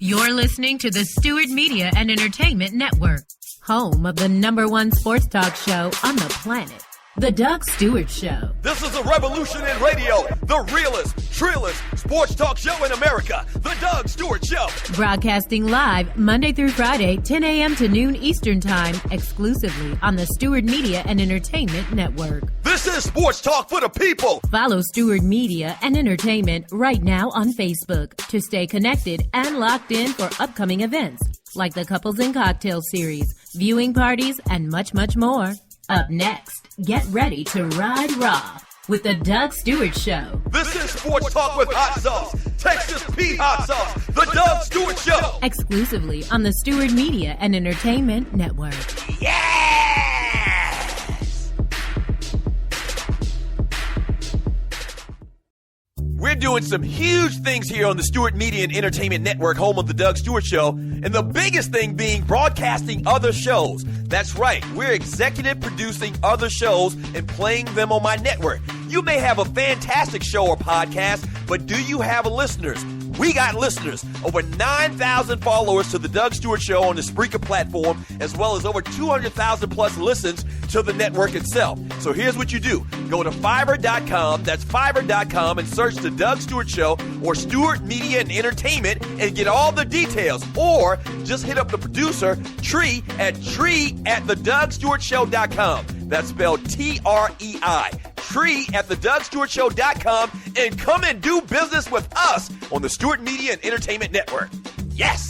You're listening to the Stewart Media and Entertainment Network, home of the #1 sports talk show on the planet, The Doug Stewart Show. This is a revolution in radio, the realest, trillest sports talk show in America, The Doug Stewart Show. Broadcasting live Monday through Friday, 10 a.m. to noon Eastern Time, exclusively on the Stewart Media and Entertainment Network. This is sports talk for the people. Follow Stewart Media and Entertainment right now on Facebook to stay connected and locked in for upcoming events like the Couples and Cocktail Series, viewing parties, and much, much more. Up next, get ready to ride raw with the Doug Stewart Show. This is sports talk with hot sauce, Texas Pete hot sauce, the Doug Stewart Show. Exclusively on the Stewart Media and Entertainment Network. Yes! We're doing some huge things here on the Stewart Media and Entertainment Network, home of the Doug Stewart Show, and the biggest thing being broadcasting other shows. That's right, we're executive producing other shows and playing them on my network. You may have a fantastic show or podcast, but do you have listeners? We got listeners. Over 9,000 followers to the Doug Stewart Show on the Spreaker platform, as well as over 200,000 plus listens to the network itself. So here's what you do. Go to Fiverr.com, that's Fiverr.com, and search the Doug Stewart Show or Stewart Media and Entertainment and get all the details. Or just hit up the producer, Tree at TheDougStewartShow.com. That's spelled Trei. Tree at TheDougStewartShow.com, and come and do business with us on the Stewart Media and Entertainment Network. Yes!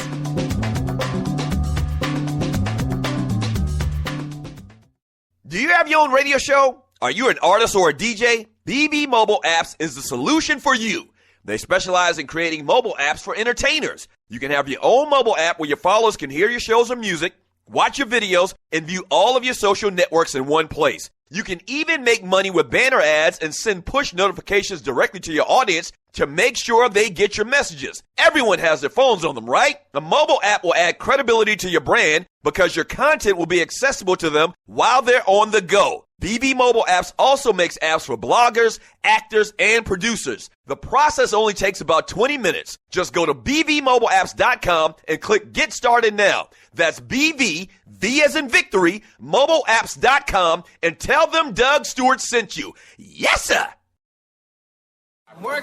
Do you have your own radio show? Are you an artist or a DJ? BB Mobile Apps is the solution for you. They specialize in creating mobile apps for entertainers. You can have your own mobile app where your followers can hear your shows or music, watch your videos, and view all of your social networks in one place. You can even make money with banner ads and send push notifications directly to your audience to make sure they get your messages. Everyone has their phones on them, right? A mobile app will add credibility to your brand because your content will be accessible to them while they're on the go. BB Mobile Apps also makes apps for bloggers, actors, and producers. The process only takes about 20 minutes. Just go to bbmobileapps.com and click Get Started Now. That's BV, V as in victory, mobileapps.com, and tell them Doug Stewart sent you. Yes, sir!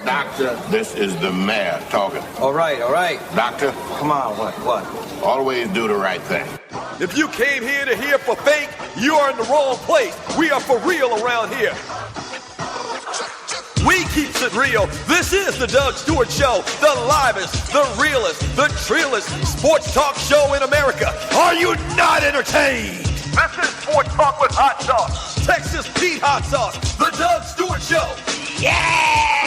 Doctor, this is the mayor talking. All right. Doctor, Come on, what? always do the right thing. If you came here to hear for fake, you are in the wrong place. We are for real around here. We keeps it real. This is the Doug Stewart Show, the livest, the realest, the trillest sports talk show in America. Are you not entertained? This is Sports Talk with Hot Sauce, Texas Pete Hot Sauce, the Doug Stewart Show. Yes!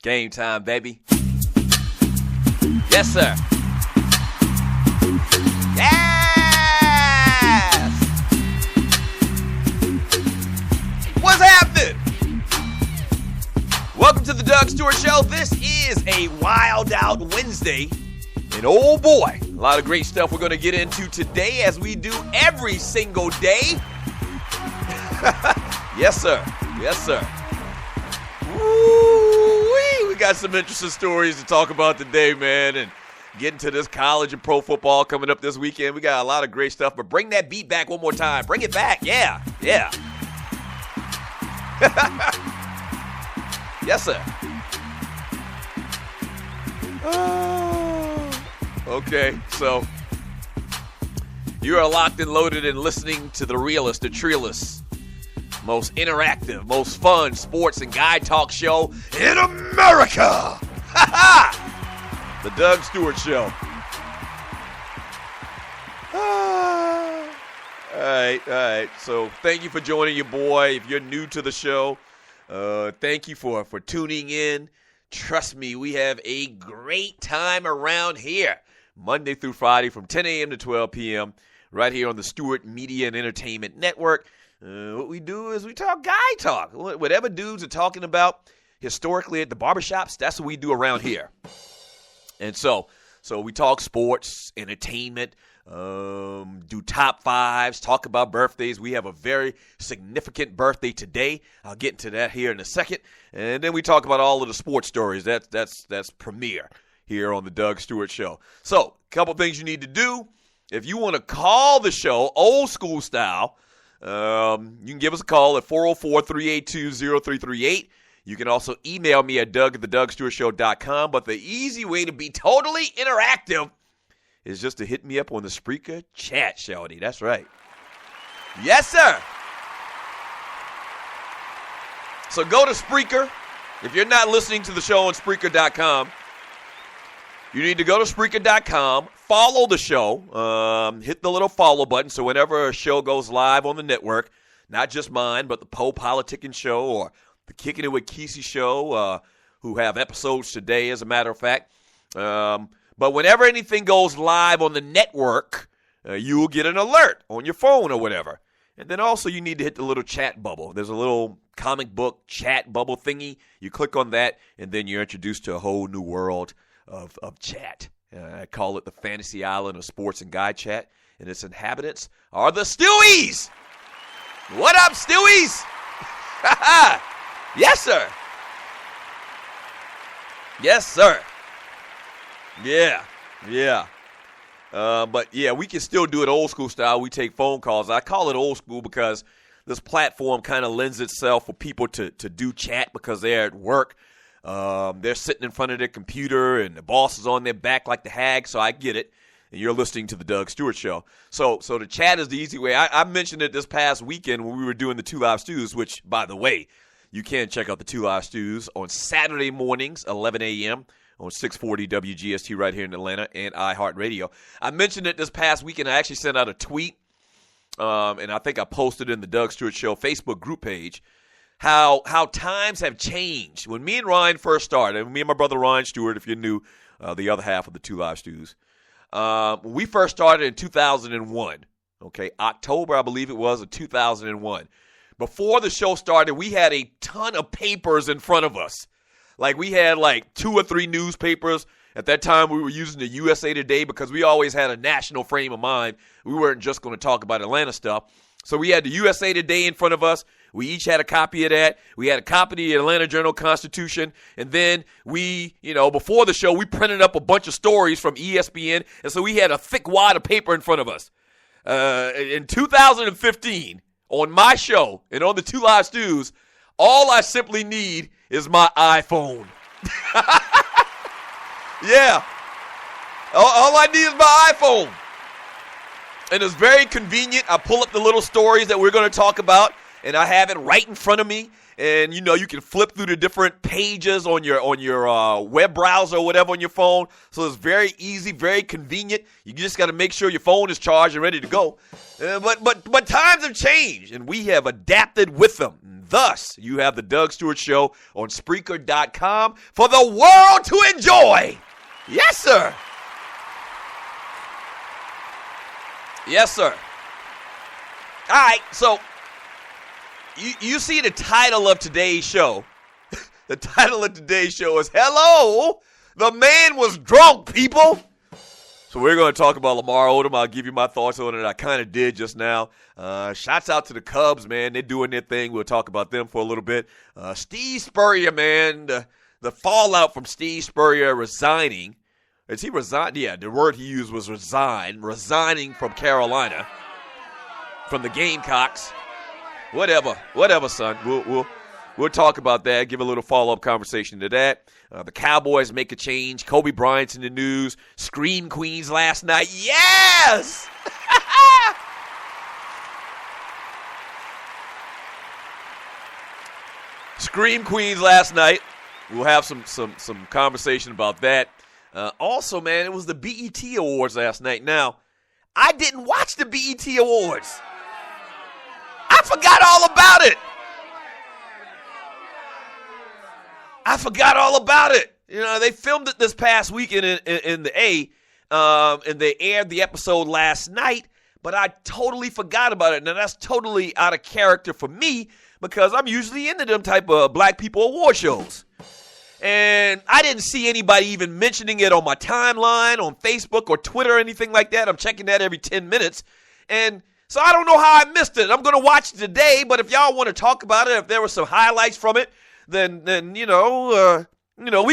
Game time, baby. Yes, sir. Yes! What's happening? Welcome to the Doug Stewart Show. This is a Wild Out Wednesday. And oh boy, a lot of great stuff we're going to get into today as we do every single day. Yes, sir. Yes, sir. Woo-wee. We got some interesting stories to talk about today, man, and getting to this college and pro football coming up this weekend. We got a lot of great stuff, but bring that beat back one more time. Bring it back. Yeah. Yes, sir. Okay, so you are locked and loaded and listening to the realest, the trillest, most interactive, most fun sports and guy talk show in America. The Doug Stewart Show. All right. So thank you for joining your boy. If you're new to the show, thank you for tuning in. Trust me, we have a great time around here. Monday through Friday from 10 a.m. to 12 p.m. right here on the Stewart Media and Entertainment Network. What we do is we talk guy talk. Whatever dudes are talking about historically at the barbershops, that's what we do around here. And so So we talk sports, entertainment, do top fives, talk about birthdays. We have a very significant birthday today. I'll get into that here in a second. And then we talk about all of the sports stories. That's premiere here on the Doug Stewart Show. So a couple things you need to do. If you want to call the show old school style, you can give us a call at 404-382-0338. You can also email me at doug@thedougstewartshow.com. But the easy way to be totally interactive is just to hit me up on the Spreaker chat, Shawty. That's right. Yes, sir. So go to Spreaker. If you're not listening to the show on Spreaker.com, you need to go to Spreaker.com, follow the show, hit the little follow button so whenever a show goes live on the network, not just mine, but the Poe Politicking Show or the Kicking It With Kesey Show, who have episodes today, as a matter of fact. But whenever anything goes live on the network, you will get an alert on your phone or whatever. And then also you need to hit the little chat bubble. There's a little comic book chat bubble thingy. You click on that, and then you're introduced to a whole new world of chat. I call it the fantasy island of sports and guy chat, and its inhabitants are the Stewies. What up, Stewies? Yes, sir. Yes, sir. Yeah. But, yeah, we can still do it old school style. We take phone calls. I call it old school because this platform kind of lends itself for people to do chat because they're at work. They're sitting in front of their computer, and the boss is on their back like the hag, so I get it. And you're listening to the Doug Stewart Show. So the chat is the easy way. I mentioned it this past weekend when we were doing the 2 Live Stews, which, by the way, you can check out the 2 Live Stews on Saturday mornings, 11 a.m., on 640 WGST right here in Atlanta and iHeartRadio. I mentioned it this past weekend. I actually sent out a tweet, and I think I posted in the Doug Stewart Show Facebook group page, how times have changed. When me and Ryan first started, and me and my brother Ryan Stewart, if you're new, the other half of the 2 Live Stews, when we first started in 2001, okay, October, I believe it was, of 2001. Before the show started, we had a ton of papers in front of us. Like, we had, 2 or 3 newspapers. At that time, we were using the USA Today because we always had a national frame of mind. We weren't just going to talk about Atlanta stuff. So we had the USA Today in front of us. We each had a copy of that. We had a copy of the Atlanta Journal-Constitution. And then we, before the show, we printed up a bunch of stories from ESPN. And so we had a thick wad of paper in front of us. In 2015, on my show and on the 2 Live Stews, all I simply need is my iPhone. Yeah. All I need is my iPhone. And it's very convenient. I pull up the little stories that we're going to talk about, and I have it right in front of me. And, you can flip through the different pages on your web browser or whatever on your phone. So it's very easy, very convenient. You just got to make sure your phone is charged and ready to go. But times have changed, and we have adapted with them. Thus, you have the Doug Stewart Show on Spreaker.com for the world to enjoy. Yes, sir. Yes, sir. All right, so you see the title of today's show. The title of today's show is Hello, the Man Was Drunk, people. So we're going to talk about Lamar Odom. I'll give you my thoughts on it. I kind of did just now. Shouts out to the Cubs, man. They're doing their thing. We'll talk about them for a little bit. Steve Spurrier, man. The fallout from Steve Spurrier resigning. Is he resigned? Yeah, the word he used was resign. Resigning from Carolina. From the Gamecocks. Whatever, son. We'll talk about that. Give a little follow-up conversation to that. The Cowboys make a change. Kobe Bryant's in the news. Scream Queens last night. Yes! Scream Queens last night. We'll have some conversation about that. Also, man, it was the BET Awards last night. Now, I didn't watch the BET Awards. I forgot all about it. They filmed it this past weekend in the A, and they aired the episode last night, but I totally forgot about it. Now, that's totally out of character for me because I'm usually into them type of black people award shows. And I didn't see anybody even mentioning it on my timeline, on Facebook or Twitter or anything like that. I'm checking that every 10 minutes. And so I don't know how I missed it. I'm going to watch it today, but if y'all want to talk about it, if there were some highlights from it, then we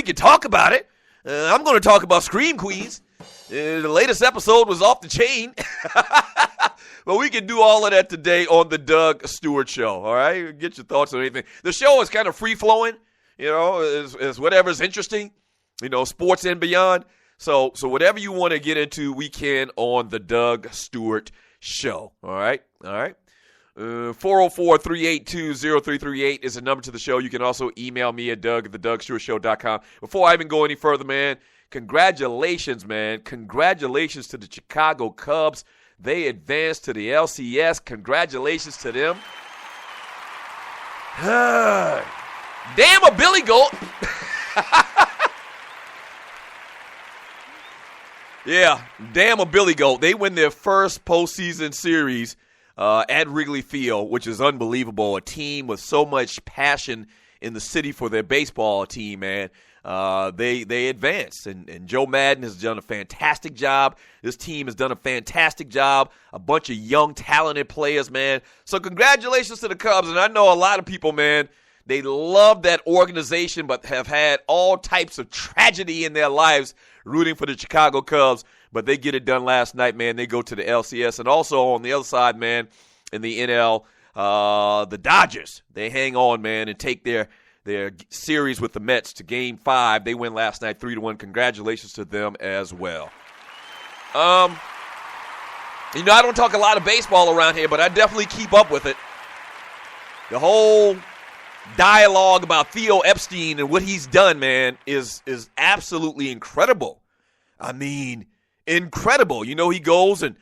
can talk about it. I'm going to talk about Scream Queens. The latest episode was off the chain. But we can do all of that today on the Doug Stewart Show, all right? Get your thoughts on anything. The show is kind of free-flowing, is whatever's interesting, sports and beyond. So whatever you want to get into, we can on the Doug Stewart Show, all right? 404-382-0338 is the number to the show. You can also email me at doug@thedougstewartshow.com. Before I even go any further, man, congratulations, man. Congratulations to the Chicago Cubs. They advanced to the LCS. Congratulations to them. Damn a Billy Goat. Yeah, damn a Billy Goat. They win their first postseason series at Wrigley Field, which is unbelievable. A team with so much passion in the city for their baseball team, man. They advanced, and Joe Madden has done a fantastic job. This team has done a fantastic job. A bunch of young, talented players, man. So congratulations to the Cubs, and I know a lot of people, man, they love that organization but have had all types of tragedy in their lives rooting for the Chicago Cubs, but they get it done last night, man. They go to the LCS, and also on the other side, man, in the NL, the Dodgers, they hang on, man, and take their series with the Mets to Game 5. They win last night 3-1. Congratulations to them as well. I don't talk a lot of baseball around here, but I definitely keep up with it. The whole dialogue about Theo Epstein and what he's done, man, is absolutely incredible. I mean, incredible. He goes and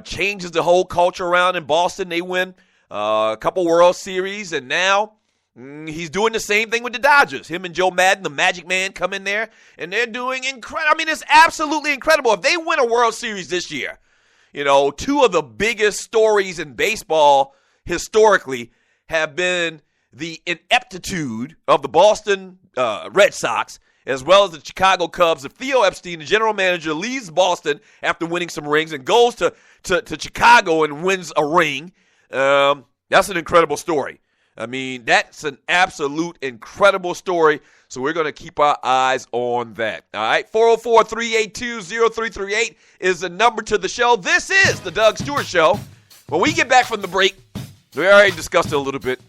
changes the whole culture around in Boston. They win a couple World Series, and now he's doing the same thing with the Dodgers. Him and Joe Madden, the Magic Man, come in there, and they're doing incredible. I mean, it's absolutely incredible. If they win a World Series this year, two of the biggest stories in baseball historically have been the ineptitude of the Boston Red Sox as well as the Chicago Cubs. If Theo Epstein, the general manager, leaves Boston after winning some rings and goes to Chicago and wins a ring, that's an incredible story. I mean, that's an absolute incredible story, so we're going to keep our eyes on that. All right, 404-382-0338 is the number to the show. This is the Doug Stewart Show. When we get back from the break, we already discussed it a little bit.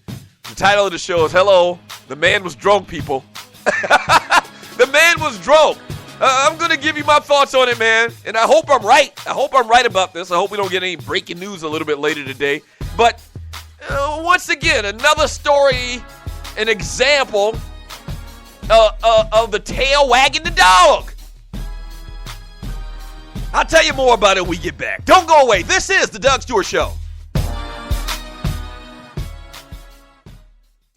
The title of the show is Hello, the Man Was Drunk, people. The man was drunk. I'm going to give you my thoughts on it, man, and I hope I'm right. I hope I'm right about this. I hope we don't get any breaking news a little bit later today. But once again, another story, an example of the tail wagging the dog. I'll tell you more about it when we get back. Don't go away. This is the Doug Stewart Show.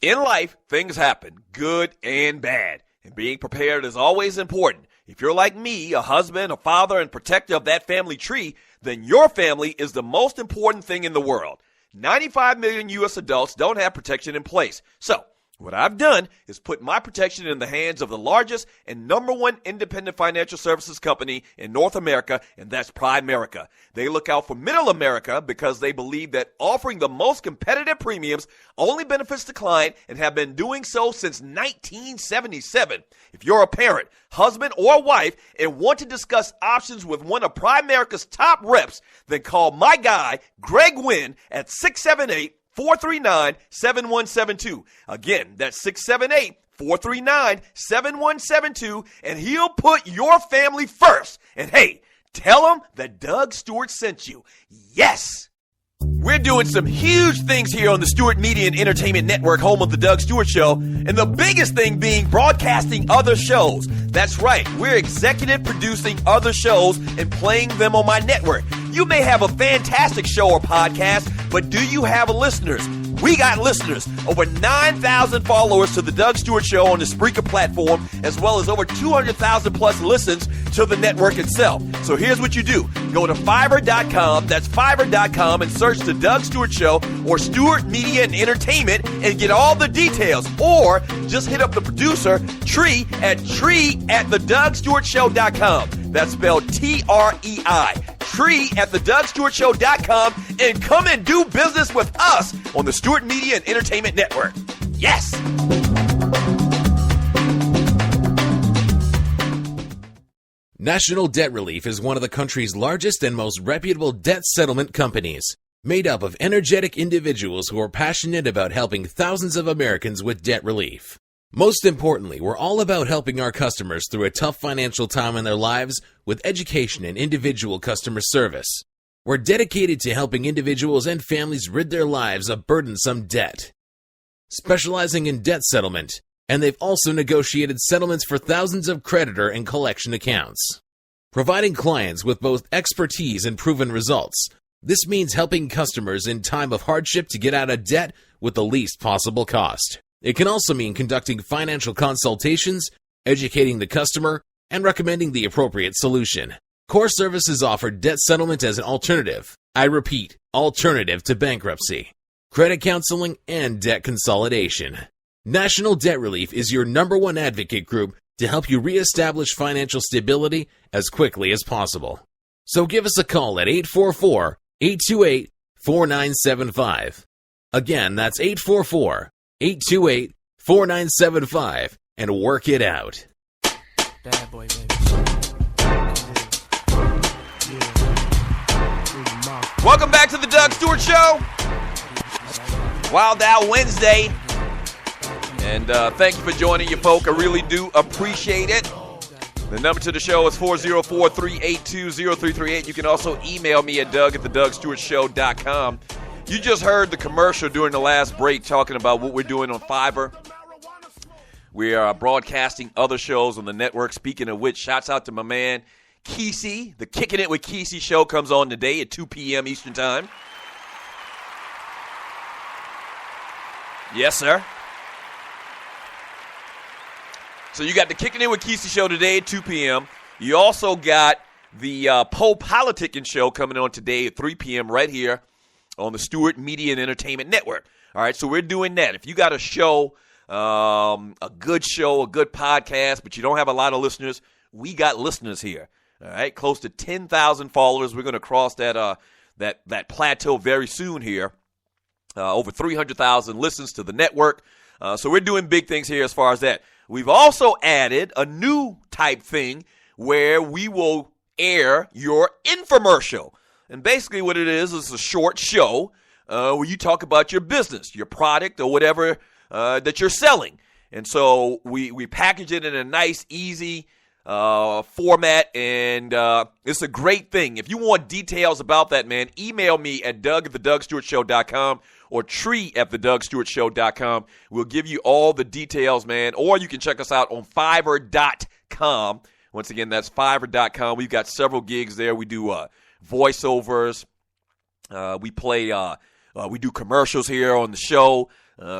In life, things happen, good and bad, and being prepared is always important. If you're like me, a husband, a father, and protector of that family tree, then your family is the most important thing in the world. 95 million U.S. adults don't have protection in place. So, what I've done is put my protection in the hands of the largest and number one independent financial services company in North America, and that's Primerica. They look out for middle America because they believe that offering the most competitive premiums only benefits the client and have been doing so since 1977. If you're a parent, husband, or wife and want to discuss options with one of Primerica's top reps, then call my guy, Greg Wynn, at 678-439-7172. Again, that's 678-439-7172, and he'll put your family first. And hey, tell him that Doug Stewart sent you. Yes! We're doing some huge things here on the Stewart Media and Entertainment Network, home of the Doug Stewart Show, and the biggest thing being broadcasting other shows. That's right, we're executive producing other shows and playing them on my network. You may have a fantastic show or podcast, but do you have listeners? We got listeners, over 9,000 followers to the Doug Stewart Show on the Spreaker platform, as well as over 200,000 plus listens to the network itself. So here's what you do. Go to Fiverr.com, that's Fiverr.com, and search the Doug Stewart Show or Stewart Media and Entertainment and get all the details. Or just hit up the producer, Tree at Tree@theDougStewartShow.com. That's spelled Trei. Tree at TheDougStewartShow.com, and come and do business with us on the Stewart Media and Entertainment Network. Yes! National Debt Relief is one of the country's largest and most reputable debt settlement companies, made up of energetic individuals who are passionate about helping thousands of Americans with debt relief. Most importantly, we're all about helping our customers through a tough financial time in their lives with education and individual customer service. We're dedicated to helping individuals and families rid their lives of burdensome debt, specializing in debt settlement, and they've also negotiated settlements for thousands of creditor and collection accounts. Providing clients with both expertise and proven results, this means helping customers in time of hardship to get out of debt with the least possible cost. It can also mean conducting financial consultations, educating the customer, and recommending the appropriate solution. Core Services offer debt settlement as an alternative. I repeat, alternative to bankruptcy, credit counseling, and debt consolidation. National Debt Relief is your #1 advocate group to help you reestablish financial stability as quickly as possible. So give us a call at 844-828-4975. Again, that's 844-828-4975, and work it out. Bad boy, baby. Welcome back to the Doug Stewart Show. Wild Out Wednesday. And thank you for joining you, folk. I really do appreciate it. The number to the show is 404-382-0338. You can also email me at Doug@theDougStewartShow.com. You just heard the commercial during the last break talking about what we're doing on Fiverr. We are broadcasting other shows on the network. Speaking of which, shouts out to my man, Kesey. The Kicking It with Kesey show comes on today at 2 p.m. Eastern Time. Yes, sir. So you got the Kicking It with Kesey show today at 2 p.m. You also got the Poe Politicking show coming on today at 3 p.m. right here on the Stewart Media and Entertainment Network. All right, so we're doing that. If you got a show, a good podcast, but you don't have a lot of listeners, we got listeners here. All right, close to 10,000 followers. We're going to cross that plateau very soon here. Over 300,000 listens to the network. So we're doing big things here as far as that. We've also added a new type thing where we will air your infomercial. And basically what it is a short show where you talk about your business, your product, or whatever that you're selling. And so we package it in a nice, easy format, and it's a great thing. If you want details about that, man, email me at Doug@theDougStewartShow.com or Tree@theDougStewartShow.com. We'll give you all the details, man. Or you can check us out on Fiverr.com. Once again, that's Fiverr.com. We've got several gigs there. We do voiceovers. We do commercials here on the show,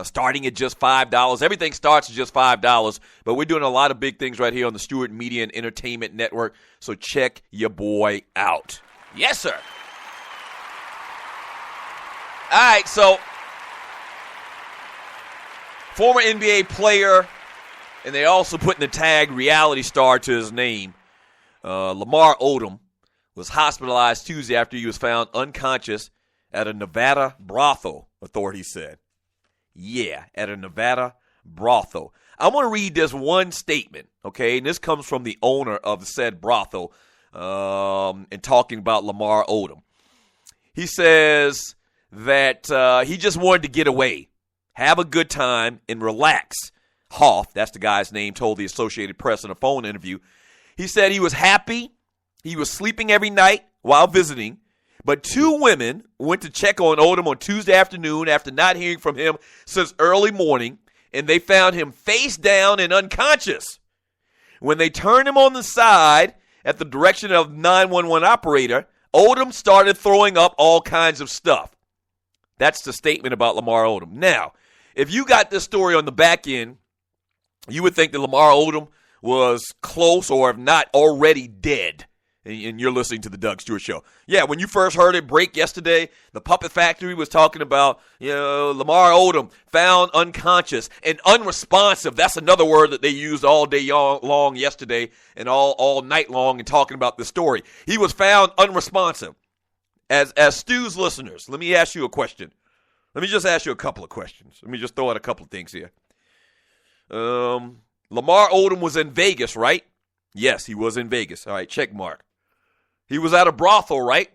starting at just $5. Everything starts at just $5, but we're doing a lot of big things right here on the Stewart Media and Entertainment Network, so check your boy out. Yes, sir. All right, so former NBA player, and they also put in the tag reality star to his name, Lamar Odom, was hospitalized Tuesday after he was found unconscious at a Nevada brothel, authorities said. Yeah, at a Nevada brothel. I want to read this one statement, okay? And this comes from the owner of the said brothel and talking about Lamar Odom. He says that he just wanted to get away, have a good time, and relax. Hoff, that's the guy's name, told the Associated Press in a phone interview. He said he was happy. He was sleeping every night while visiting. But two women went to check on Odom on Tuesday afternoon after not hearing from him since early morning, and they found him face down and unconscious. When they turned him on the side at the direction of 911 operator, Odom started throwing up all kinds of stuff. That's the statement about Lamar Odom. Now, if you got this story on the back end, you would think that Lamar Odom was close or if not already dead. And you're listening to the Doug Stewart Show. Yeah, when you first heard it break yesterday, the Puppet Factory was talking about, Lamar Odom found unconscious and unresponsive. That's another word that they used all day long yesterday and all night long in talking about the story. He was found unresponsive. As Stu's listeners, let me ask you a question. Let me just ask you a couple of questions. Let me just throw out a couple of things here. Lamar Odom was in Vegas, right? Yes, he was in Vegas. All right, check mark. He was at a brothel, right?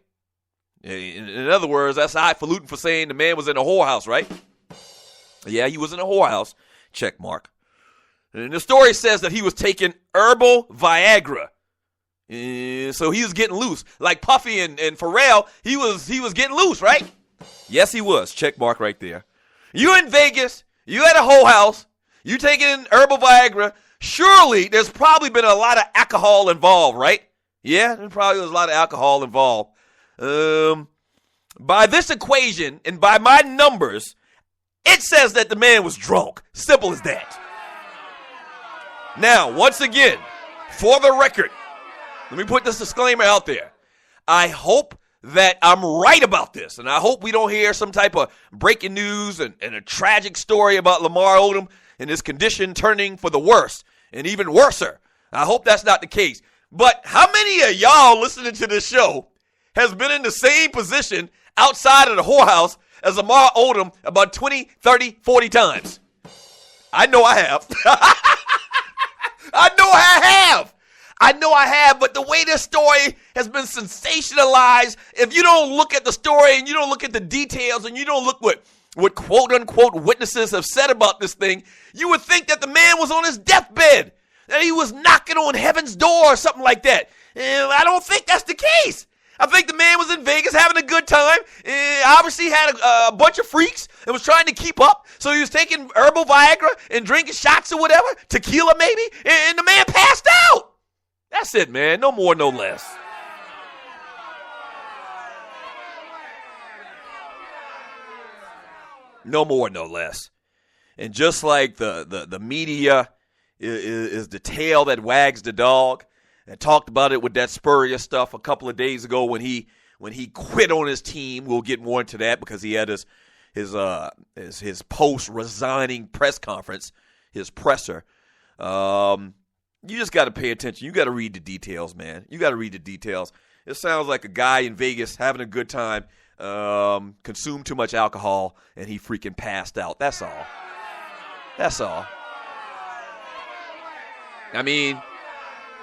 In other words, that's highfalutin for saying the man was in a whorehouse, right? Yeah, he was in a whorehouse. Check mark. And the story says that he was taking herbal Viagra. So he was getting loose. Like Puffy and Pharrell, he was getting loose, right? Yes, he was. Check mark right there. You in Vegas, you at a whorehouse, you taking herbal Viagra. Surely there's probably been a lot of alcohol involved, right? Yeah, there probably was a lot of alcohol involved. By this equation and by my numbers, it says that the man was drunk. Simple as that. Now, once again, for the record, let me put this disclaimer out there. I hope that I'm right about this, and I hope we don't hear some type of breaking news and a tragic story about Lamar Odom and his condition turning for the worse and even worser. I hope that's not the case. But how many of y'all listening to this show has been in the same position outside of the whorehouse as Lamar Odom about 20, 30, 40 times? I know I have. I know I have, but the way this story has been sensationalized, if you don't look at the story and you don't look at the details and you don't look what quote-unquote witnesses have said about this thing, you would think that the man was on his deathbed, that he was knocking on heaven's door or something like that. And I don't think that's the case. I think the man was in Vegas having a good time. Obviously had a bunch of freaks and was trying to keep up. So he was taking herbal Viagra and drinking shots or whatever, tequila maybe, and the man passed out. That's it, man. No more, no less. No more, no less. And just like the media is the tail that wags the dog, and talked about it with that spurious stuff a couple of days ago when he quit on his team. We'll get more into that because he had his post resigning press conference, his presser. You just got to pay attention. You got to read the details, man. You got to read the details. It sounds like a guy in Vegas having a good time, consumed too much alcohol, and he freaking passed out. That's all. That's all. I mean,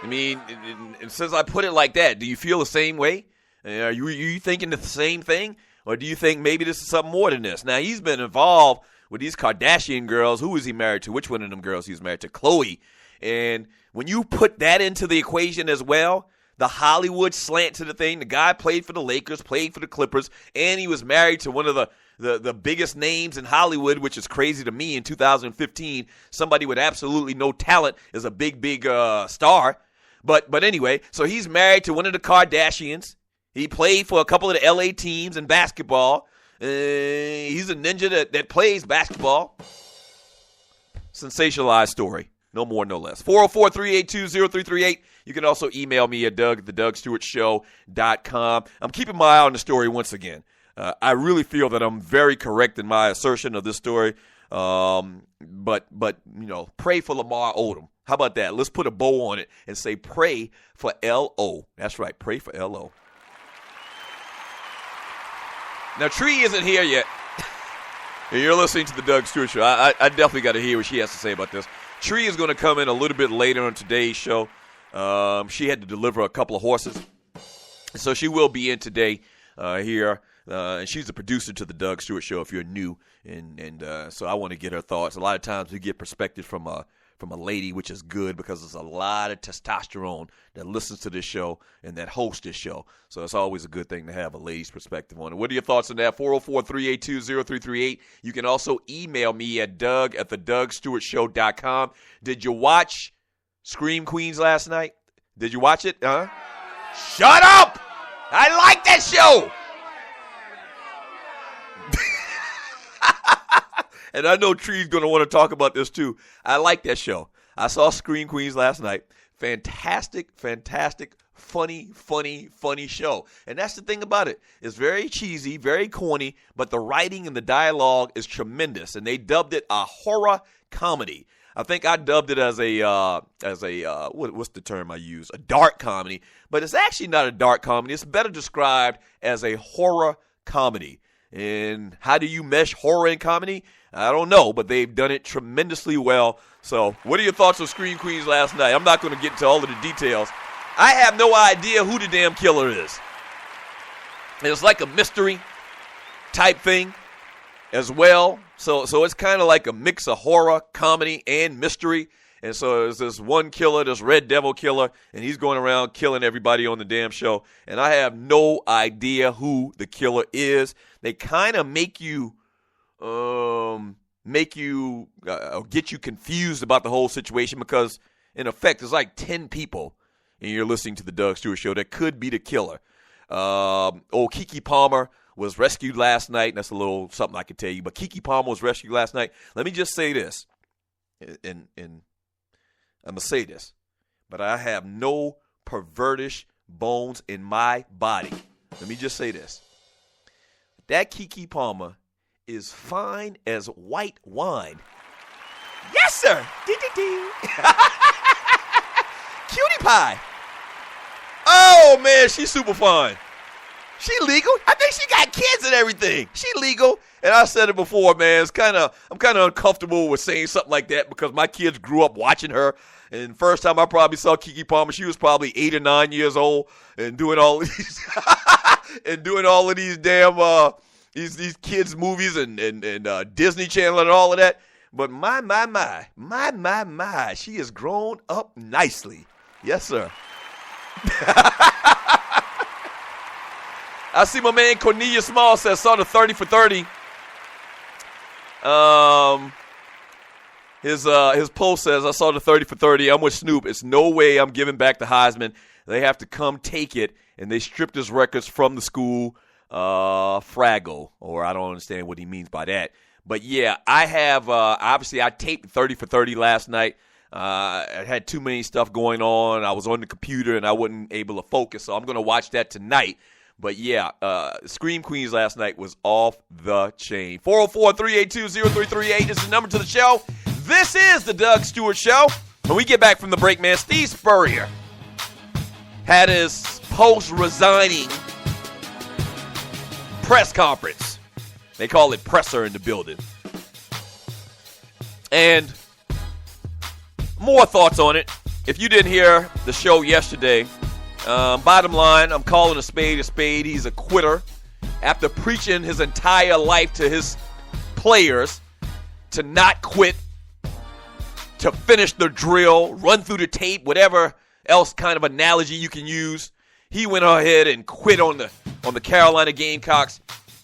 and since I put it like that, do you feel the same way? Are you thinking the same thing? Or do you think maybe this is something more than this? Now, he's been involved with these Kardashian girls. Who is he married to? Which one of them girls he's married to? Khloe. And when you put that into the equation as well, the Hollywood slant to the thing, the guy played for the Lakers, played for the Clippers, and he was married to one of the biggest names in Hollywood, which is crazy to me in 2015. Somebody with absolutely no talent is a big star. But anyway, so he's married to one of the Kardashians. He played for a couple of the LA teams in basketball. He's a ninja that plays basketball. Sensationalized story. No more, no less. 404-382-0338. You can also email me at doug@thedougstewartshow.com. I'm keeping my eye on the story once again. I really feel that I'm very correct in my assertion of this story. But pray for Lamar Odom. How about that? Let's put a bow on it and say pray for L.O. That's right, pray for L.O. Now, Tree isn't here yet. You're listening to the Doug Stewart Show. I definitely got to hear what she has to say about this. Tree is going to come in a little bit later on today's show. She had to deliver a couple of horses. So she will be in today here. And she's the producer to the Doug Stewart Show if you're new. And so I want to get her thoughts. A lot of times we get perspective from a lady, which is good because there's a lot of testosterone that listens to this show and that hosts this show. So it's always a good thing to have a lady's perspective on it. What are your thoughts on that? 404-382-0338. You can also email me at doug@thedougstewartshow.com. Did you watch Scream Queens last night? Did you watch it? Shut up! I like that show! And I know Tree's going to want to talk about this too. I like that show. I saw Scream Queens last night. Fantastic, funny show. And that's the thing about it. It's very cheesy, very corny, but the writing and the dialogue is tremendous. And they dubbed it a horror comedy. I think I dubbed it as a what's the term I use? A dark comedy. But it's actually not a dark comedy. It's better described as a horror comedy. And how do you mesh horror and comedy? I don't know, but they've done it tremendously well. So what are your thoughts on Scream Queens last night? I'm not going to get into all of the details. I have no idea who the damn killer is. It's like a mystery type thing as well. So it's kind of like a mix of horror, comedy, and mystery. And so there's this one killer, this Red Devil killer, and he's going around killing everybody on the damn show. And I have no idea who the killer is. They kind of make you get you confused about the whole situation because, in effect, there's like 10 people, and you're listening to the Doug Stewart Show, that could be the killer. Old Keke Palmer was rescued last night, and that's a little something I can tell you. But Keke Palmer was rescued last night. Let me just say this, and I'm going to say this, but I have no pervertish bones in my body. Let me just say this. That Keke Palmer is fine as white wine. Yes, sir. Cutie pie. Oh, man, she's super fine. She legal. I think she got kids and everything. She legal. And I said it before, man. I'm kind of uncomfortable with saying something like that because my kids grew up watching her. And first time I probably saw Keke Palmer, she was probably 8 or 9 years old and doing all of these damn these kids movies and Disney Channel and all of that. But my, she has grown up nicely. Yes, sir. I see my man Cornelius Small says, saw the 30 for 30. His post says, I saw the 30 for 30. I'm with Snoop. It's no way I'm giving back the Heisman. They have to come take it. And they stripped his records from the school, Fraggle. Or I don't understand what he means by that. But, yeah, I have, obviously, I taped 30 for 30 last night. I had too many stuff going on. I was on the computer, and I wasn't able to focus. So I'm going to watch that tonight. But, yeah, Scream Queens last night was off the chain. 404-382-0338 is the number to the show. This is the Doug Stewart Show. When we get back from the break, man, Steve Spurrier had his post-resigning press conference. They call it presser in the building. And more thoughts on it. If you didn't hear the show yesterday, bottom line, I'm calling a spade a spade. He's a quitter. After preaching his entire life to his players to not quit, to finish the drill, run through the tape, whatever else kind of analogy you can use, he went ahead and quit on the Carolina Gamecocks.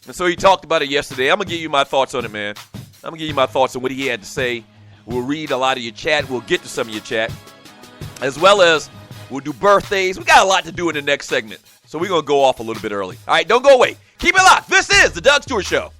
And so he talked about it yesterday. I'm going to give you my thoughts on it, man. I'm going to give you my thoughts on what he had to say. We'll read a lot of your chat. We'll get to some of your chat. As well as we'll do birthdays. We got a lot to do in the next segment. So we're going to go off a little bit early. All right, don't go away. Keep it locked. This is the Doug Stewart Show.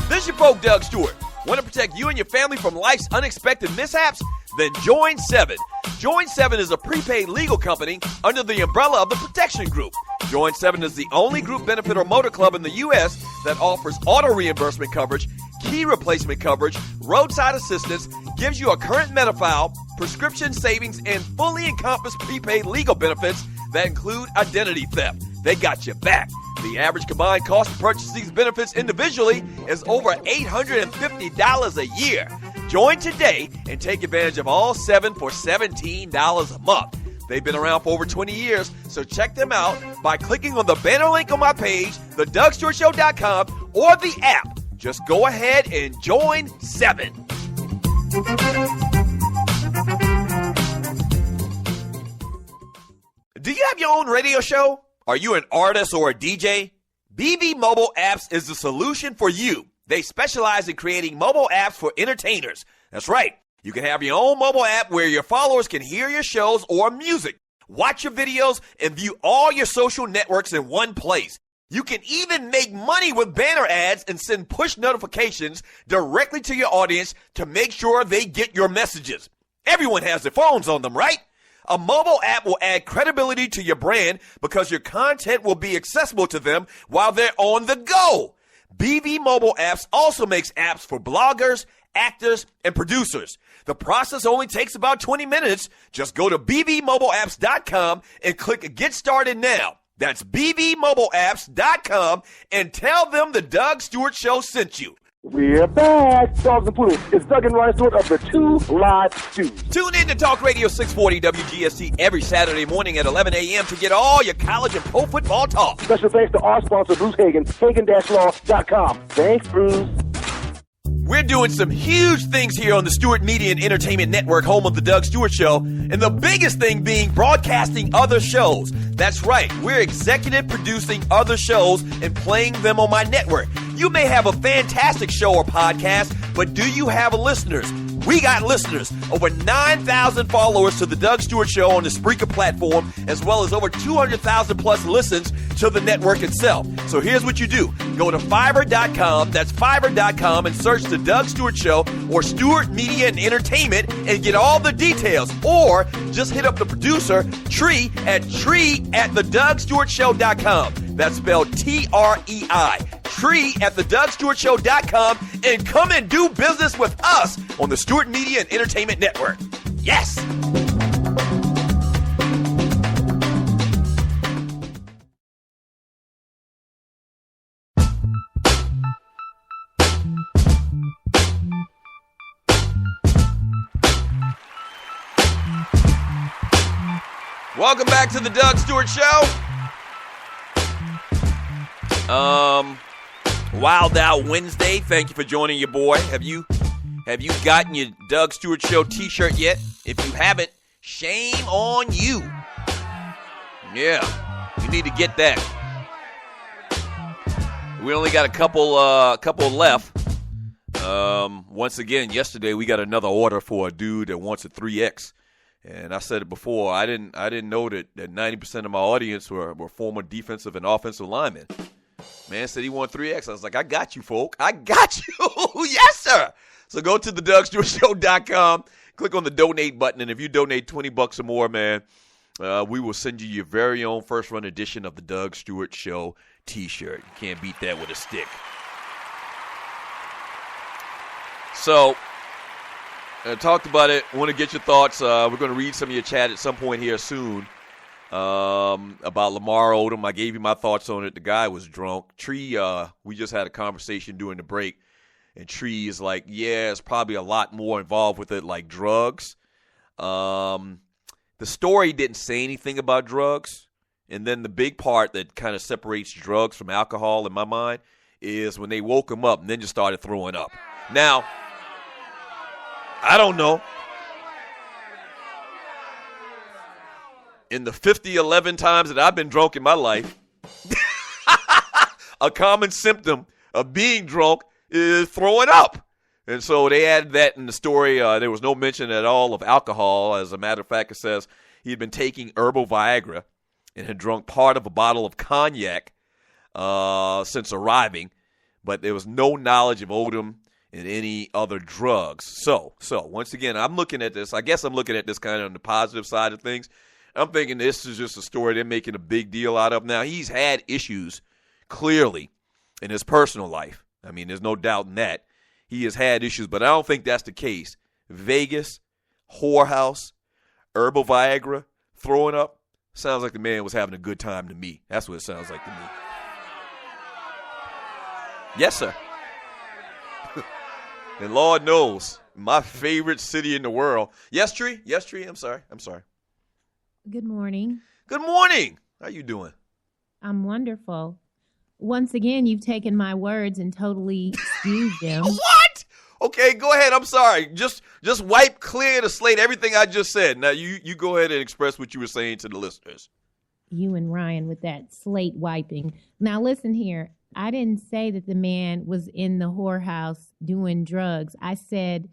This is your folk, Doug Stewart. Want to protect you and your family from life's unexpected mishaps? Then join 7. Join 7 is a prepaid legal company under the umbrella of the Protection Group. Join 7 is the only group benefit or motor club in the U.S. that offers auto reimbursement coverage, key replacement coverage, roadside assistance, gives you a current Medi-File, prescription savings, and fully encompassed prepaid legal benefits that include identity theft. They got your back. The average combined cost to purchase these benefits individually is over $850 a year. Join today and take advantage of all 7 for $17 a month. They've been around for over 20 years, so check them out by clicking on the banner link on my page, thedougstewartshow.com, or the app. Just go ahead and join 7. Do you have your own radio show? Are you an artist or a DJ? BB Mobile Apps is the solution for you. They specialize in creating mobile apps for entertainers. That's right. You can have your own mobile app where your followers can hear your shows or music, watch your videos, and view all your social networks in one place. You can even make money with banner ads and send push notifications directly to your audience to make sure they get your messages. Everyone has their phones on them, right? A mobile app will add credibility to your brand because your content will be accessible to them while they're on the go. BB Mobile Apps also makes apps for bloggers, actors, and producers. The process only takes about 20 minutes. Just go to bbmobileapps.com and click Get Started Now. That's bbmobileapps.com and tell them the Doug Stewart Show sent you. We're back. Dogs and Poodles. It's Doug and Ryan Stewart of the Two Live Stews. Tune in to Talk Radio 640 WGST every Saturday morning at 11 a.m. to get all your college and pro football talk. Special thanks to our sponsor, Bruce Hagen, Hagen-Law.com. Thanks, Bruce. We're doing some huge things here on the Stewart Media and Entertainment Network, home of the Doug Stewart Show, and the biggest thing being broadcasting other shows. That's right, we're executive producing other shows and playing them on my network. You may have a fantastic show or podcast, but do you have listeners? We got listeners. Over 9,000 followers to the Doug Stewart Show on the Spreaker platform, as well as over 200,000 plus listens to the network itself. So here's what you do. Go to Fiverr.com, that's Fiverr.com, and search the Doug Stewart Show or Stewart Media and Entertainment and get all the details. Or just hit up the producer, Tree at TreeAtTheDougStewartShow.com. That's spelled Trei. Tree at TheDougStewartShow.com, and come and do business with us on the Stewart Media and Entertainment Network. Yes! Welcome back to the Doug Stewart Show. Wild Out Wednesday. Thank you for joining your boy. Have you gotten your Doug Stewart Show t-shirt yet? If you haven't, shame on you. Yeah, you need to get that. We only got a couple left. Once again, yesterday we got another order for a dude that wants a 3X. And I said it before, I didn't know that 90% of my audience were former defensive and offensive linemen. Man said he won 3X. I was like, I got you, folk. I got you. Yes, sir. So go to thedougstewartshow.com, click on the donate button, and if you donate $20 or more, man, we will send you your very own first-run edition of the Doug Stewart Show t-shirt. You can't beat that with a stick. So I talked about it. I want to get your thoughts. We're going to read some of your chat at some point here soon. About Lamar Odom. I gave you my thoughts on it. The guy was drunk. Tree, we just had a conversation during the break, and Tree is like, yeah, it's probably a lot more involved with it, like drugs. The story didn't say anything about drugs, and then the big part that kind of separates drugs from alcohol in my mind is when they woke him up and then just started throwing up. Now, I don't know. In the 11 times that I've been drunk in my life, a common symptom of being drunk is throwing up. And so they added that in the story. There was no mention at all of alcohol. As a matter of fact, it says he had been taking herbal Viagra and had drunk part of a bottle of cognac since arriving. But there was no knowledge of Odom and any other drugs. So once again, I'm looking at this. I guess I'm looking at this kind of on the positive side of things. I'm thinking this is just a story they're making a big deal out of. Now, he's had issues, clearly, in his personal life. I mean, there's no doubt in that. He has had issues, but I don't think that's the case. Vegas, whorehouse, herbal Viagra, throwing up. Sounds like the man was having a good time to me. That's what it sounds like to me. Yes, sir. And Lord knows, my favorite city in the world. Yes, Tree? Yes, Tree? I'm sorry. Good morning. Good morning. How you doing? I'm wonderful. Once again, you've taken my words and totally skewed them. What? Okay, go ahead. I'm sorry. Just wipe clear the slate everything I just said. Now, you go ahead and express what you were saying to the listeners. You and Ryan with that slate wiping. Now, listen here. I didn't say that the man was in the whorehouse doing drugs. I said,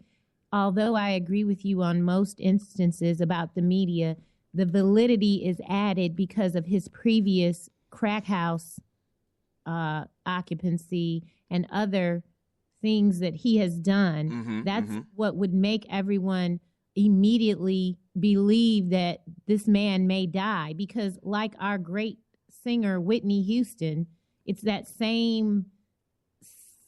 although I agree with you on most instances about the media, the validity is added because of his previous crack house occupancy and other things that he has done. That's what would make everyone immediately believe that this man may die, because like our great singer Whitney Houston, it's that same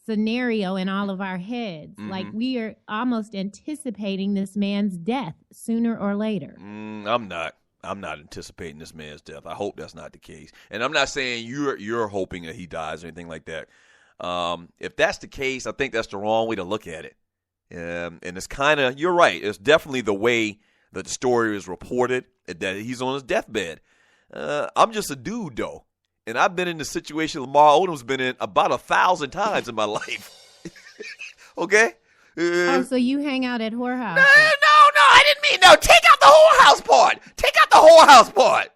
scenario in all of our heads. Like we are almost anticipating this man's death sooner or later. I'm not anticipating this man's death. I hope that's not the case. And I'm not saying you're hoping that he dies or anything like that. If that's the case, I think that's the wrong way to look at it. And it's kind of, you're right. It's definitely the way that the story is reported, that he's on his deathbed. I'm just a dude, though. And I've been in the situation Lamar Odom's been in about 1,000 times in my life. Okay? So you hang out at whorehouses? No, I didn't mean, no, take out the whorehouse part. Take out the whorehouse part.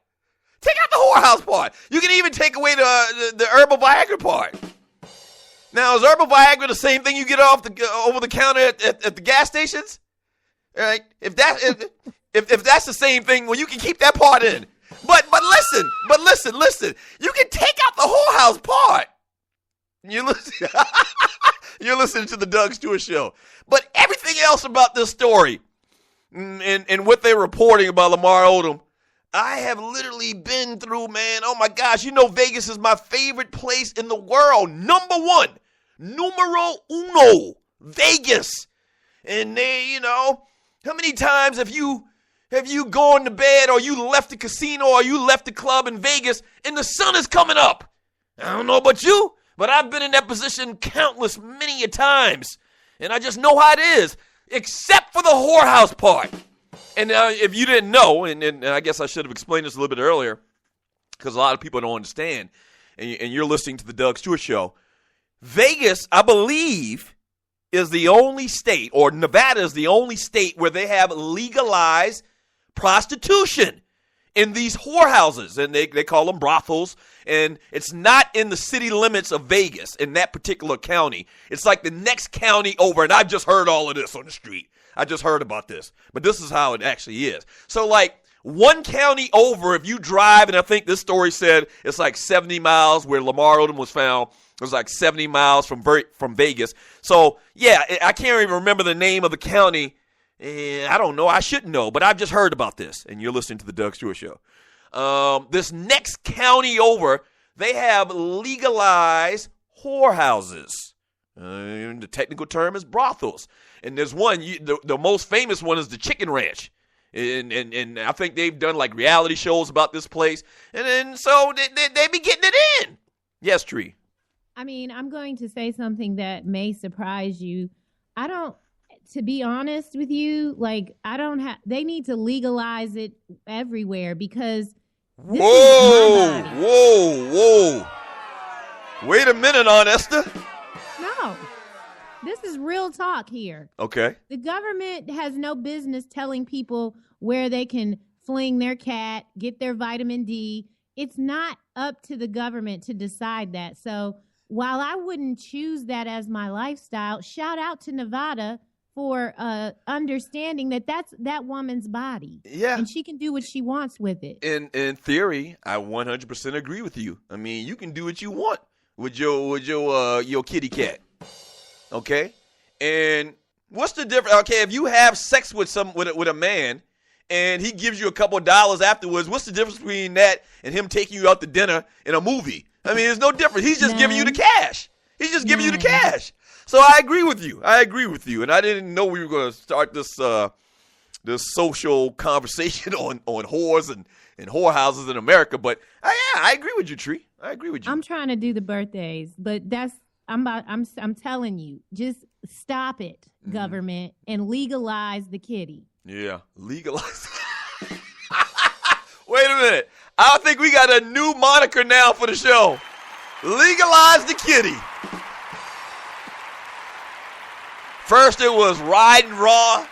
Take out the whorehouse part. You can even take away the herbal Viagra part. Now, is herbal Viagra the same thing you get off over the counter at the gas stations? All right? If that's the same thing, well, you can keep that part in. But listen. You can take out the whorehouse part. You're listening to the Doug Stewart Show. But everything else about this story and what they're reporting about Lamar Odom, I have literally been through, man. Oh, my gosh. You know Vegas is my favorite place in the world. Number one. Numero uno. Vegas. And they, how many times have you gone to bed or you left the casino or you left the club in Vegas and the sun is coming up? I don't know about you, but I've been in that position many a times. And I just know how it is, except for the whorehouse part. And if you didn't know, and I guess I should have explained this a little bit earlier, because a lot of people don't understand, and you're listening to the Doug Stewart Show, Vegas, I believe, is the only state, or Nevada is the only state where they have legalized prostitution in these whorehouses, and they call them brothels, and it's not in the city limits of Vegas in that particular county. It's like the next county over, and I've just heard all of this on the street. I just heard about this, but this is how it actually is. So like one county over, if you drive, and I think this story said it's like 70 miles where Lamar Odom was found. It was like 70 miles from Vegas. So, yeah, I can't even remember the name of the county. I don't know. I shouldn't know, but I've just heard about this, and you're listening to the Doug Stewart Show. This next county over, they have legalized whorehouses. The technical term is brothels. And there's one, the most famous one is the Chicken Ranch. And I think they've done like reality shows about this place. And then so they be getting it in. Yes, Tree. I mean, I'm going to say something that may surprise you. To be honest with you, they need to legalize it everywhere because Whoa. Wait a minute, Aunt Esther. No. This is real talk here. Okay. The government has no business telling people where they can fling their cat, get their vitamin D. It's not up to the government to decide that. So while I wouldn't choose that as my lifestyle, shout out to Nevada for understanding that that's that woman's body. Yeah. And she can do what she wants with it. In theory, I 100% agree with you. I mean, you can do what you want with your kitty cat. Okay? And what's the difference? Okay, if you have sex with a man and he gives you a couple of dollars afterwards, what's the difference between that and him taking you out to dinner in a movie? I mean, there's no difference. He's just giving you the cash. He's just giving you the cash. So I agree with you. And I didn't know we were going to start this social conversation on whores and whorehouses in America. But I agree with you, Tree. I agree with you. I'm trying to do the birthdays, but I'm telling you, just stop it, government, and legalize the kitty. Yeah, legalize. Wait a minute. I think we got a new moniker now for the show. Legalize the kitty. First it was riding raw.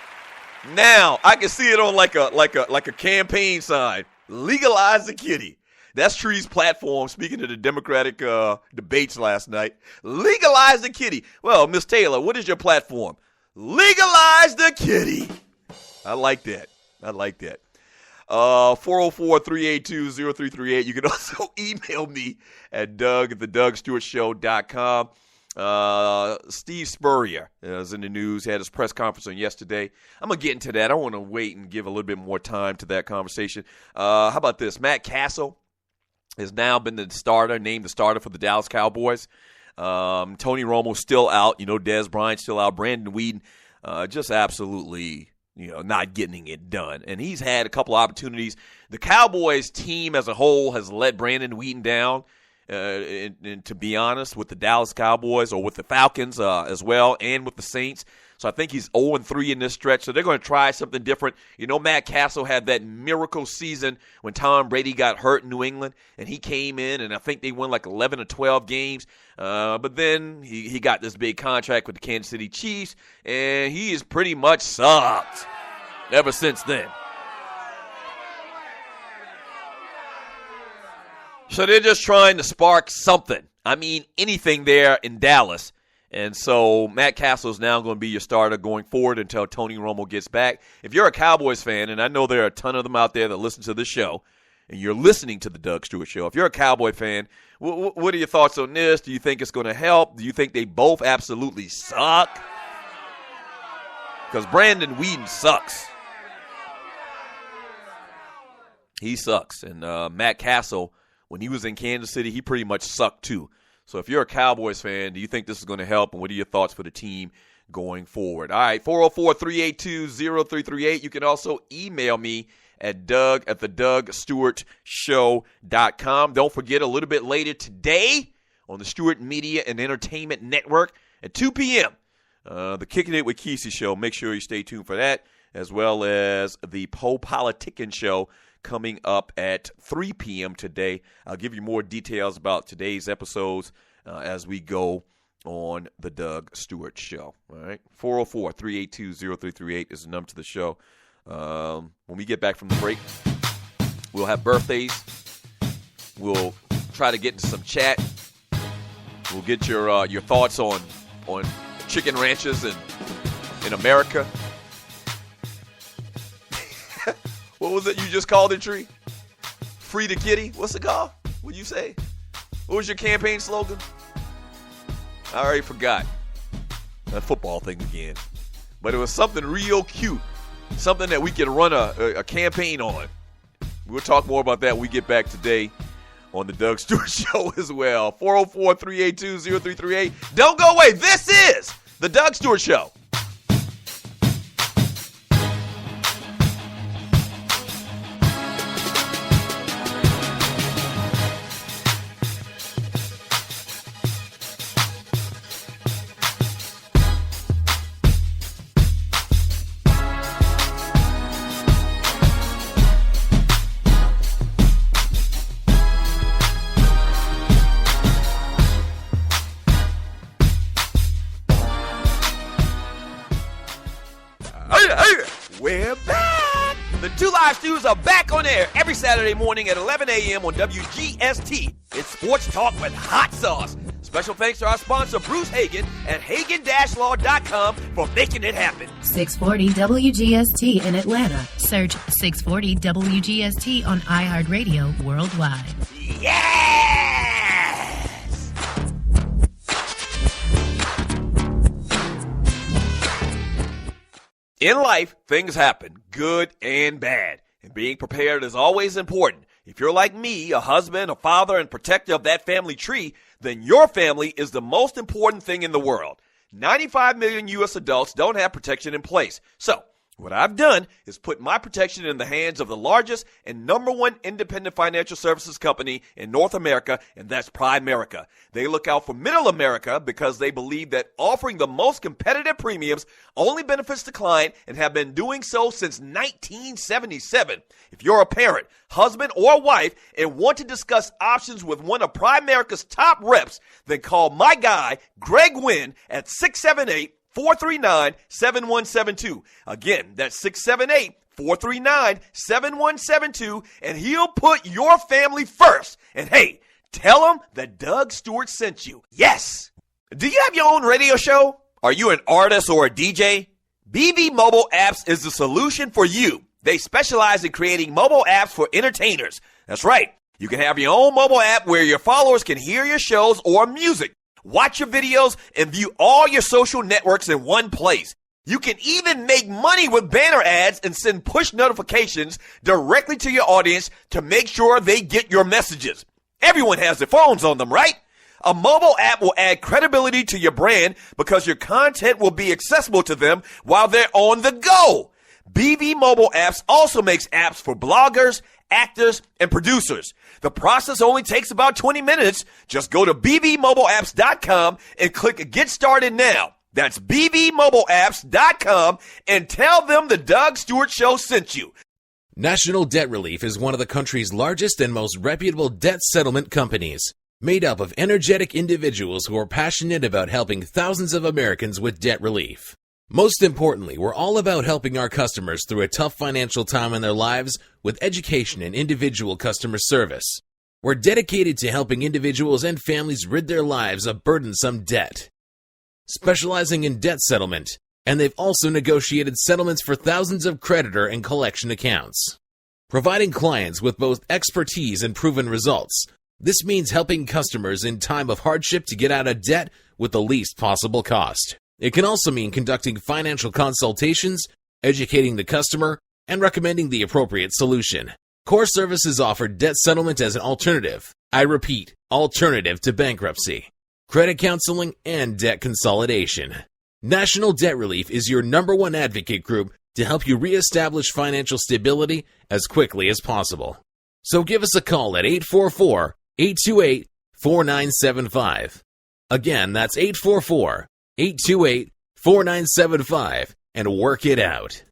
Now I can see it on like a campaign sign. Legalize the kitty. That's Tree's platform, speaking of the Democratic debates last night. Legalize the kitty. Well, Miss Taylor, what is your platform? Legalize the kitty. I like that. 404-382-0338. You can also email me at doug@thedougsstewartshow.com. Steve Spurrier is in the news. He had his press conference on yesterday. I'm going to get into that. I want to wait and give a little bit more time to that conversation. How about this? Matt Castle has now been named the starter for the Dallas Cowboys. Tony Romo's still out. Dez Bryant's still out. Brandon Weeden just absolutely not getting it done. And he's had a couple opportunities. The Cowboys team as a whole has let Brandon Weeden down. And to be honest, with the Dallas Cowboys or with the Falcons as well, and with the Saints. So I think he's 0-3 in this stretch. So they're going to try something different. Matt Castle had that miracle season when Tom Brady got hurt in New England, and he came in, and I think they won like 11 or 12 games. But then he got this big contract with the Kansas City Chiefs, and he has pretty much sucked ever since then. So they're just trying to spark something. I mean, anything there in Dallas. And so Matt Castle is now going to be your starter going forward until Tony Romo gets back. If you're a Cowboys fan, and I know there are a ton of them out there that listen to this show, and you're listening to the Doug Stewart Show, if you're a Cowboy fan, what are your thoughts on this? Do you think it's going to help? Do you think they both absolutely suck? Because Brandon Weeden sucks. He sucks. And Matt Castle, when he was in Kansas City, he pretty much sucked too. So if you're a Cowboys fan, do you think this is going to help? And what are your thoughts for the team going forward? All right, 404-382-0338. You can also email me at doug@thedougsstewartshow.com. Don't forget, a little bit later today on the Stewart Media and Entertainment Network at 2 p.m., the Kicking It with Kesey show. Make sure you stay tuned for that, as well as the Poe Politickin' show coming up at 3 p.m. today. I'll give you more details about today's episodes as we go on the Doug Stewart Show. All right, 404-382-0338 is the number to the show. When we get back from the break, we'll have birthdays. We'll try to get into some chat. We'll get your thoughts on chicken ranches in America. What was it you just called it, Tree? Free the kitty? What's it called? What'd you say? What was your campaign slogan? I already forgot. That football thing again. But it was something real cute. Something that we can run a campaign on. We'll talk more about that when we get back today on the Doug Stewart Show as well. 404-382-0338. Don't go away. This is the Doug Stewart Show. We're back. The Two Live Stews are back on air every Saturday morning at 11 a.m. on WGST. It's sports talk with hot sauce. Special thanks to our sponsor, Bruce Hagen, at Hagen-Law.com for making it happen. 640 WGST in Atlanta. Search 640 WGST on iHeartRadio worldwide. Yes! In life, things happen, good and bad, and being prepared is always important. If you're like me, a husband, a father, and protector of that family tree, then your family is the most important thing in the world. 95 million U.S. adults don't have protection in place. So, what I've done is put my protection in the hands of the largest and number one independent financial services company in North America, and that's Primerica. They look out for middle America because they believe that offering the most competitive premiums only benefits the client and have been doing so since 1977. If you're a parent, husband, or wife and want to discuss options with one of Primerica's top reps, then call my guy, Greg Wynn, at 678-439-7172. Again, that's 439-7172, and he'll put your family first. And hey, tell him that Doug Stewart sent you. Yes! Do you have your own radio show? Are you an artist or a DJ? BB Mobile Apps is the solution for you. They specialize in creating mobile apps for entertainers. That's right. You can have your own mobile app where your followers can hear your shows or music, watch your videos, and view all your social networks in one place. You can even make money with banner ads and send push notifications directly to your audience to make sure they get your messages. Everyone has their phones on them, right? A mobile app will add credibility to your brand because your content will be accessible to them while they're on the go. BB Mobile Apps also makes apps for bloggers, actors, and producers. The process only takes about 20 minutes. Just go to bbmobileapps.com and click Get Started Now. That's bbmobileapps.com and tell them the Doug Stewart Show sent you. National Debt Relief is one of the country's largest and most reputable debt settlement companies, made up of energetic individuals who are passionate about helping thousands of Americans with debt relief. Most importantly, we're all about helping our customers through a tough financial time in their lives with education and individual customer service. We're dedicated to helping individuals and families rid their lives of burdensome debt, specializing in debt settlement, and they've also negotiated settlements for thousands of creditor and collection accounts. Providing clients with both expertise and proven results, this means helping customers in time of hardship to get out of debt with the least possible cost. It can also mean conducting financial consultations, educating the customer, and recommending the appropriate solution. Core Services offer debt settlement as an alternative. I repeat, alternative to bankruptcy, credit counseling, and debt consolidation. National Debt Relief is your #1 advocate group to help you reestablish financial stability as quickly as possible. So give us a call at 844-828-4975. Again, that's 844-828-4975 and work it out.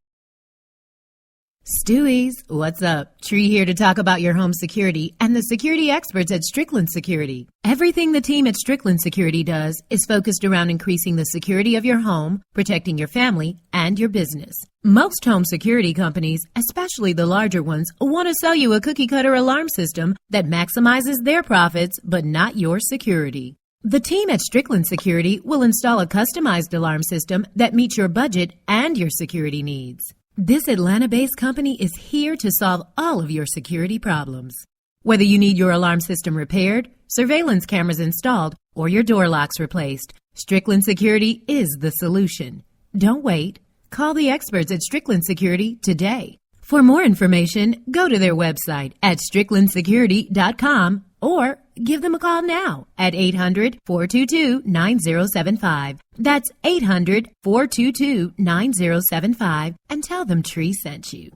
Stewies, what's up? Tree here to talk about your home security and the security experts at Strickland Security. Everything the team at Strickland Security does is focused around increasing the security of your home, protecting your family, and your business. Most home security companies, especially the larger ones, want to sell you a cookie-cutter alarm system that maximizes their profits but not your security. The team at Strickland Security will install a customized alarm system that meets your budget and your security needs. This Atlanta-based company is here to solve all of your security problems. Whether you need your alarm system repaired, surveillance cameras installed, or your door locks replaced, Strickland Security is the solution. Don't wait. Call the experts at Strickland Security today. For more information, go to their website at stricklandsecurity.com or give them a call now at 800-422-9075. That's 800-422-9075 and tell them Tree sent you.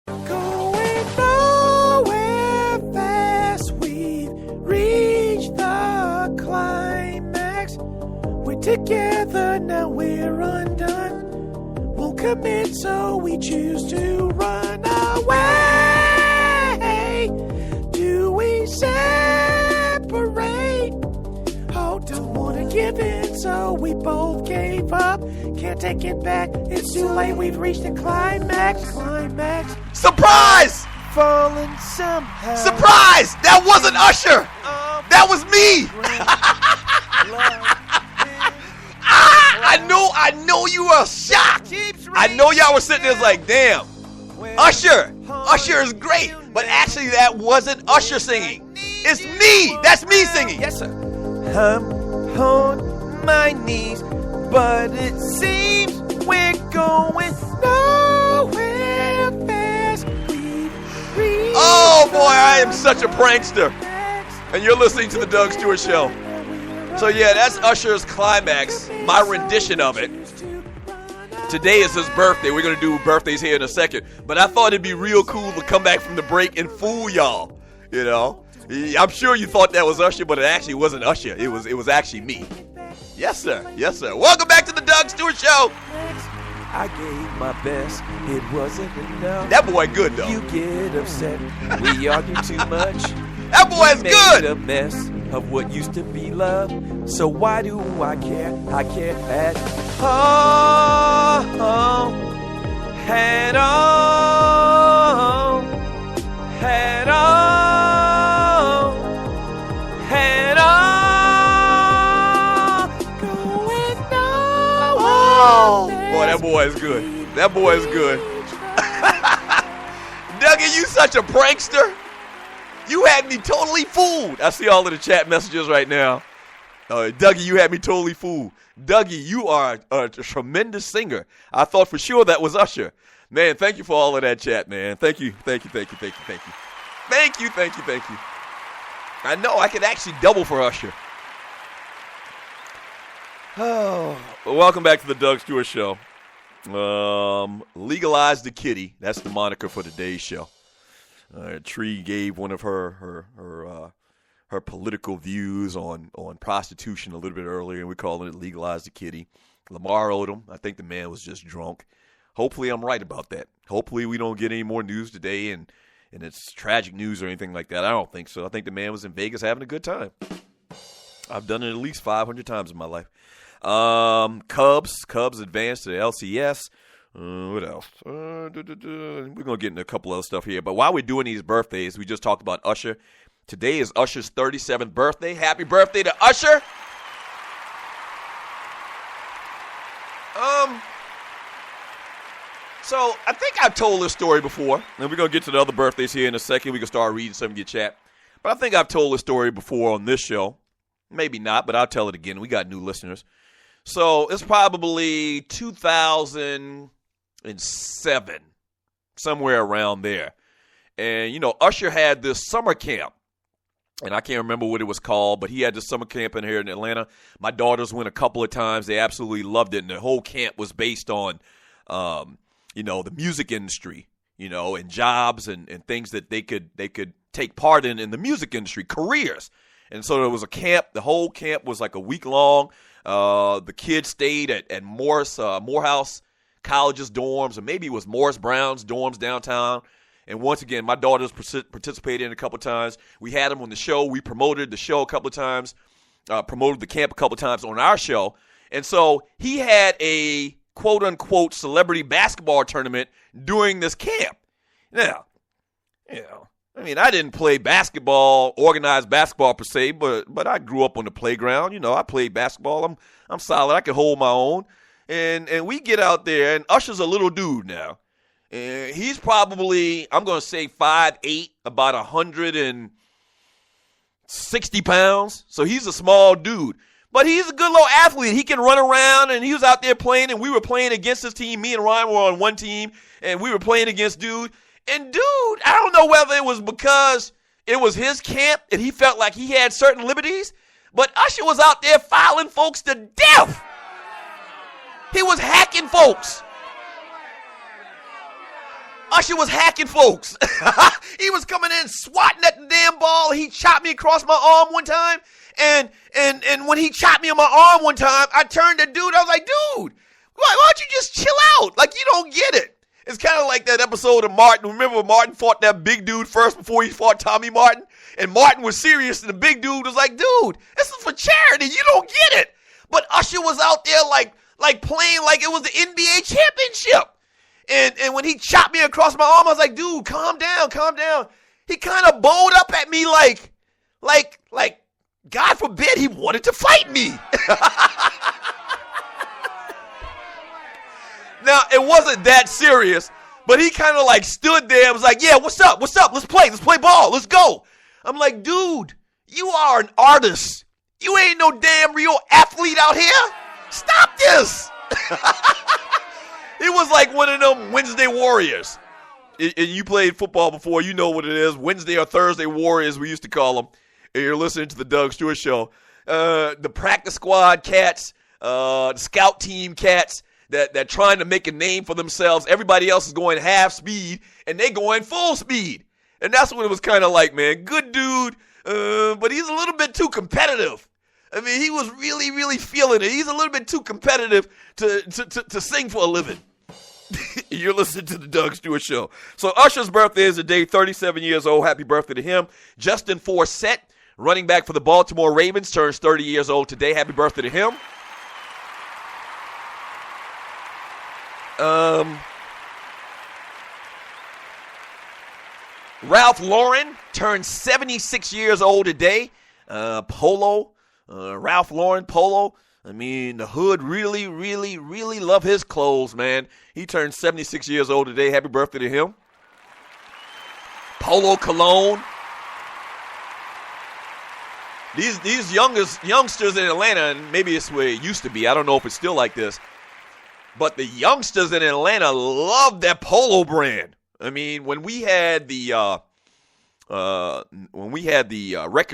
Going nowhere fast, we've reached the climax. We're together, now we're undone. Won't commit, so we choose to run away. Do we separate? Oh, don't wanna give in, so we both gave up. Can't take it back, it's too late, we've reached the climax. Surprise! Falling somehow. Surprise! That wasn't Usher! That was me! I know you were shocked. I know y'all were sitting there like, damn, Usher is great. But actually, that wasn't Usher singing. It's me. That's me singing. Yes, sir. I'm on my knees, but it seems we're going nowhere fast. Oh, boy, I am such a prankster. And you're listening to The Doug Stewart Show. So, yeah, that's Usher's Climax, my rendition of it. Today is his birthday. We're going to do birthdays here in a second. But I thought it'd be real cool to come back from the break and fool y'all. You know? I'm sure you thought that was Usher, but it actually wasn't Usher. It was actually me. Yes, sir. Yes, sir. Welcome back to The Doug Stewart Show. I gave my best. It wasn't enough. That boy good, though. You get upset. We argue too much. That boy is good. Made a mess of what used to be love. So why do I care? I care at all. Head on, head on, head on, going nowhere. Boy, that boy is good. That boy is good. Dougie, you such a prankster. You had me totally fooled. I see all of the chat messages right now. Dougie, you had me totally fooled. Dougie, you are a tremendous singer. I thought for sure that was Usher. Man, thank you for all of that chat, man. Thank you. Thank you. I know I could actually double for Usher. Oh, well, welcome back to the Doug Stewart Show. Legalize the kitty. That's the moniker for today's show. Tree gave one of her political views on prostitution a little bit earlier, and we're calling it Legalize the Kitty. Lamar Odom, I think the man was just drunk. Hopefully I'm right about that. Hopefully we don't get any more news today and it's tragic news or anything like that. I don't think so. I think the man was in Vegas having a good time. I've done it at least 500 times in my life. Cubs advanced to the LCS. What else? We're going to get into a couple other stuff here. But while we're doing these birthdays, we just talked about Usher. Today is Usher's 37th birthday. Happy birthday to Usher. So I think I've told this story before, and we're going to get to the other birthdays here in a second. We can start reading some of your chat. But I think I've told this story before on this show. Maybe not, but I'll tell it again. We got new listeners. So it's probably 2007, somewhere around there. And, you know, Usher had this summer camp. And I can't remember what it was called, but he had this summer camp in here in Atlanta. My daughters went a couple of times. They absolutely loved it. And the whole camp was based on, the music industry, and jobs and things that they could take part in the music industry, careers. And so there was a camp. The whole camp was like a week long. The kids stayed at Morehouse College's dorms, or maybe it was Morris Brown's dorms downtown. And once again, my daughters participated in a couple of times. We had them on the show. We promoted the show a couple of times, promoted the camp a couple of times on our show. And so he had a quote-unquote celebrity basketball tournament during this camp. Now, I didn't play basketball, organized basketball per se, but I grew up on the playground. I played basketball. I'm solid. I can hold my own. And we get out there, and Usher's a little dude now. And he's probably, I'm going to say 5'8", about 160 pounds. So he's a small dude. But he's a good little athlete. He can run around, and he was out there playing, and we were playing against his team. Me and Ryan were on one team, and we were playing against dude. And dude, I don't know whether it was because it was his camp and he felt like he had certain liberties, but Usher was out there filing folks to death. He was hacking folks. Usher was hacking folks. He was coming in swatting at the damn ball. He chopped me across my arm one time. And when he chopped me on my arm one time, I turned to dude. I was like, dude, why don't you just chill out? Like, you don't get it. It's kind of like that episode of Martin. Remember when Martin fought that big dude first before he fought Tommy Martin? And Martin was serious, and the big dude was like, dude, this is for charity. You don't get it. But Usher was out there like playing like it was the NBA championship. And when he chopped me across my arm, I was like, dude, calm down. He kind of bowed up at me like, God forbid he wanted to fight me. Now, it wasn't that serious, but he kind of like stood there and was like, yeah, what's up? Let's play ball. Let's go. I'm like, dude, you are an artist. You ain't no damn real athlete out here. Stop this. It was like one of them Wednesday Warriors. And you played football before, you know what it is. Wednesday or Thursday Warriors, we used to call them. And you're listening to the Doug Stewart Show. The practice squad cats, the scout team cats, that trying to make a name for themselves. Everybody else is going half speed, and they going full speed. And that's what it was kind of like, man. Good dude, but he's a little bit too competitive. I mean, he was really, really feeling it. He's a little bit too competitive to sing for a living. You're listening to the Doug Stewart Show. So Usher's birthday is today, 37 years old. Happy birthday to him. Justin Forsett, running back for the Baltimore Ravens, turns 30 years old today. Happy birthday to him. Ralph Lauren turned 76 years old today. Polo, Ralph Lauren Polo. I mean, the hood really, really, really love his clothes, man. He turned 76 years old today. Happy birthday to him. Polo cologne. These youngsters in Atlanta, and maybe it's where it used to be. I don't know if it's still like this. But the youngsters in Atlanta love that Polo brand. I mean, when we had the record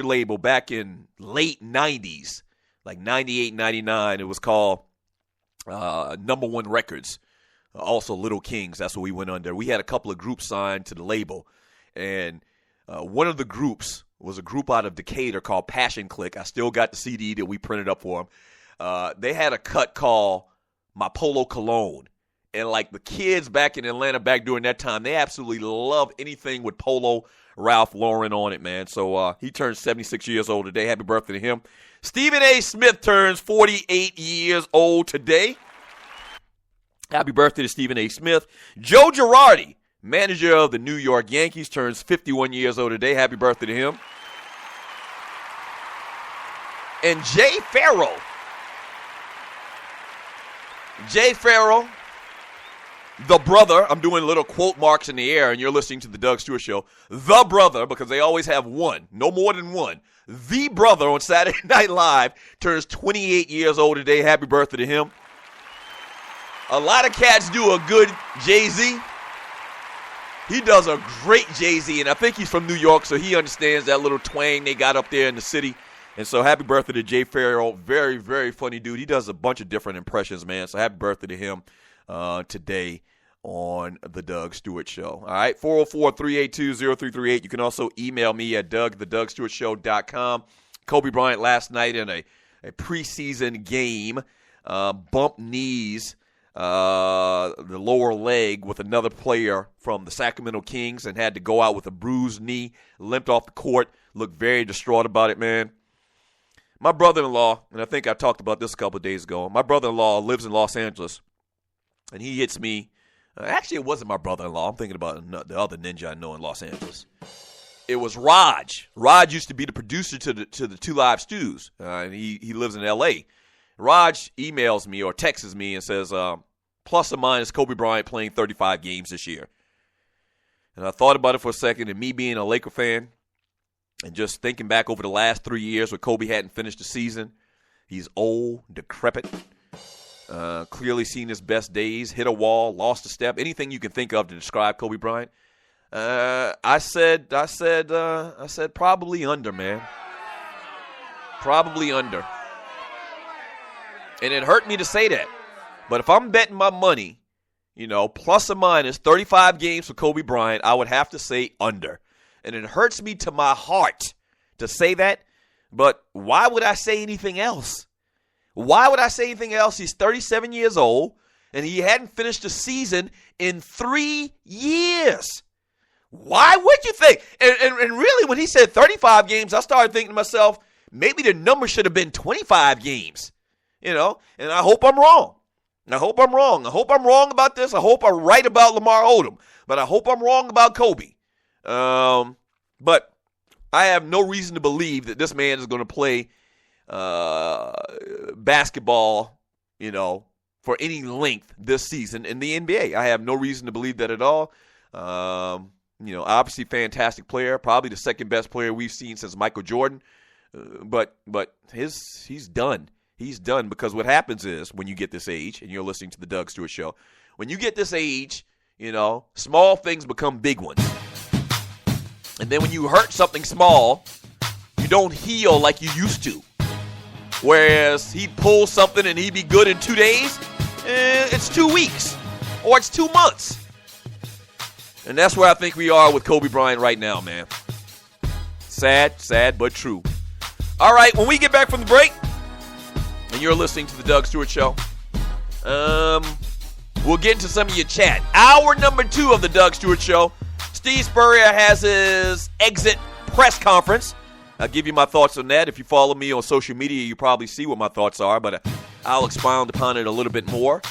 label back in late 90s, like 98, 99, it was called Number One Records, also Little Kings. That's what we went under. We had a couple of groups signed to the label, and one of the groups was a group out of Decatur called Passion Click. I still got the CD that we printed up for them. They had a cut called My Polo Cologne. And like the kids back in Atlanta back during that time, they absolutely love anything with Polo Ralph Lauren on it, man. So he turns 76 years old today. Happy birthday to him. Stephen A. Smith turns 48 years old today. Happy birthday to Stephen A. Smith. Joe Girardi, manager of the New York Yankees, turns 51 years old today. Happy birthday to him. And Jay Farrell, the brother, I'm doing little quote marks in the air, and you're listening to the Doug Stewart Show. The brother, because they always have one, no more than one. The brother on Saturday Night Live turns 28 years old today. Happy birthday to him. A lot of cats do a good Jay-Z. He does a great Jay-Z, and I think he's from New York, so he understands that little twang they got up there in the city. And so happy birthday to Jay Farrell. Very, very funny dude. He does a bunch of different impressions, man. So happy birthday to him today on the Doug Stewart Show. All right, 404-382-0338. You can also email me at doug@thedugstewartshow.com. Kobe Bryant last night in a preseason game bumped knees, the lower leg with another player from the Sacramento Kings and had to go out with a bruised knee, limped off the court, looked very distraught about it, man. My brother-in-law, and I think I talked about this a couple of days ago, my brother-in-law lives in Los Angeles, and he hits me. Actually, it wasn't my brother-in-law. I'm thinking about the other ninja I know in Los Angeles. It was Raj. Raj used to be the producer to the Two Live Stews, and he lives in L.A. Raj emails me or texts me and says, plus or minus Kobe Bryant playing 35 games this year. And I thought about it for a second, and me being a Laker fan and just thinking back over the last 3 years where Kobe hadn't finished the season, he's old, decrepit. Clearly seen his best days, hit a wall, lost a step, anything you can think of to describe Kobe Bryant. I said probably under, man. Probably under. And it hurt me to say that. But if I'm betting my money, plus or minus 35 games for Kobe Bryant, I would have to say under. And it hurts me to my heart to say that. But why would I say anything else? Why would I say anything else? He's 37 years old, and he hadn't finished the season in 3 years. Why would you think? And really, when he said 35 games, I started thinking to myself, maybe the number should have been 25 games. And I hope I'm wrong. I hope I'm wrong. I hope I'm wrong about this. I hope I'm right about Lamar Odom. But I hope I'm wrong about Kobe. But I have no reason to believe that this man is going to play basketball, for any length this season in the NBA. I have no reason to believe that at all. Obviously fantastic player, probably the second best player we've seen since Michael Jordan. But he's done. He's done because what happens is when you get this age, and you're listening to the Doug Stewart Show, when you get this age, small things become big ones. And then when you hurt something small, you don't heal like you used to. Whereas he'd pull something and he'd be good in 2 days, it's 2 weeks or it's 2 months. And that's where I think we are with Kobe Bryant right now, man. Sad, but true. All right, when we get back from the break, and you're listening to the Doug Stewart Show, we'll get into some of your chat. Hour number 2 of the Doug Stewart Show. Steve Spurrier has his exit press conference. I'll give you my thoughts on that. If you follow me on social media, you probably see what my thoughts are, but I'll expound upon it a little bit more.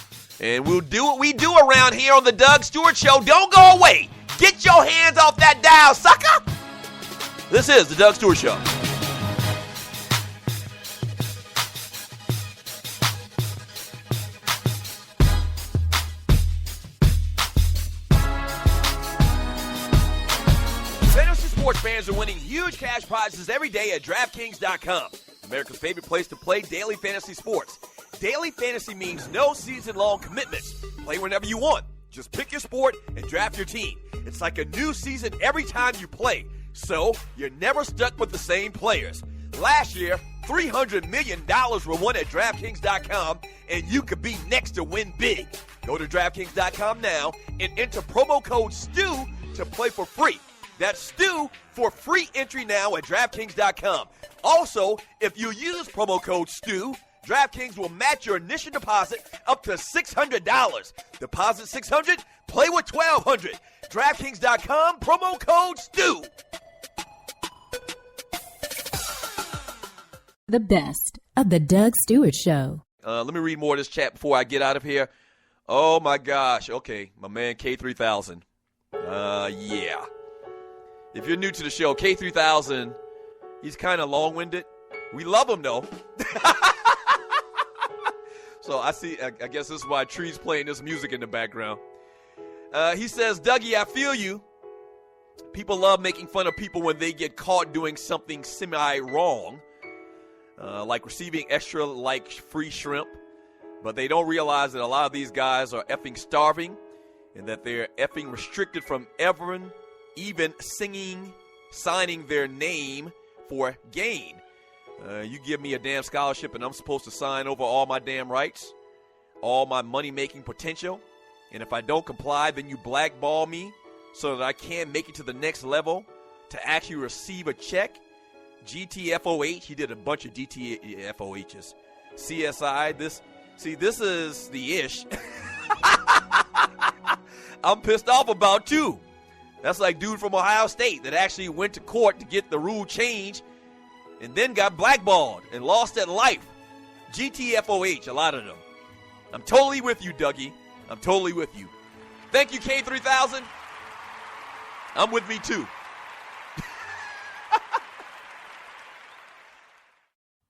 And we'll do what we do around here on the Doug Stewart Show. Don't go away. Get your hands off that dial, sucker! This is the Doug Stewart Show. Fantasy sports fans are winning huge cash prizes every day at DraftKings.com. America's favorite place to play daily fantasy sports. Daily fantasy means no season-long commitments. Play whenever you want. Just pick your sport and draft your team. It's like a new season every time you play, so you're never stuck with the same players. Last year, $300 million were won at DraftKings.com, and you could be next to win big. Go to DraftKings.com now and enter promo code STU to play for free. That's STU for free entry now at DraftKings.com. Also, if you use promo code STU, DraftKings will match your initial deposit up to $600. Deposit $600, play with $1,200. DraftKings.com, promo code STU. The best of the Doug Stewart Show. Let me read more of this chat before I get out of here. Oh, my gosh. Okay, my man K3000. Yeah. If you're new to the show, K3000, he's kind of long-winded. We love him, though. So I guess this is why Tree's playing this music in the background. He says, Dougie, I feel you. People love making fun of people when they get caught doing something semi-wrong, like receiving extra like free shrimp. But they don't realize that a lot of these guys are effing starving and that they're effing restricted from even signing their name for gain. You give me a damn scholarship and I'm supposed to sign over all my damn rights, all my money-making potential. And if I don't comply, then you blackball me so that I can't make it to the next level to actually receive a check. GTFOH, he did a bunch of GTFOHs. CSI, this is the ish. I'm pissed off about too. That's like dude from Ohio State that actually went to court to get the rule changed and then got blackballed and lost at life. GTFOH, a lot of them. I'm totally with you, Dougie. I'm totally with you. Thank you, K3000. I'm with me, too.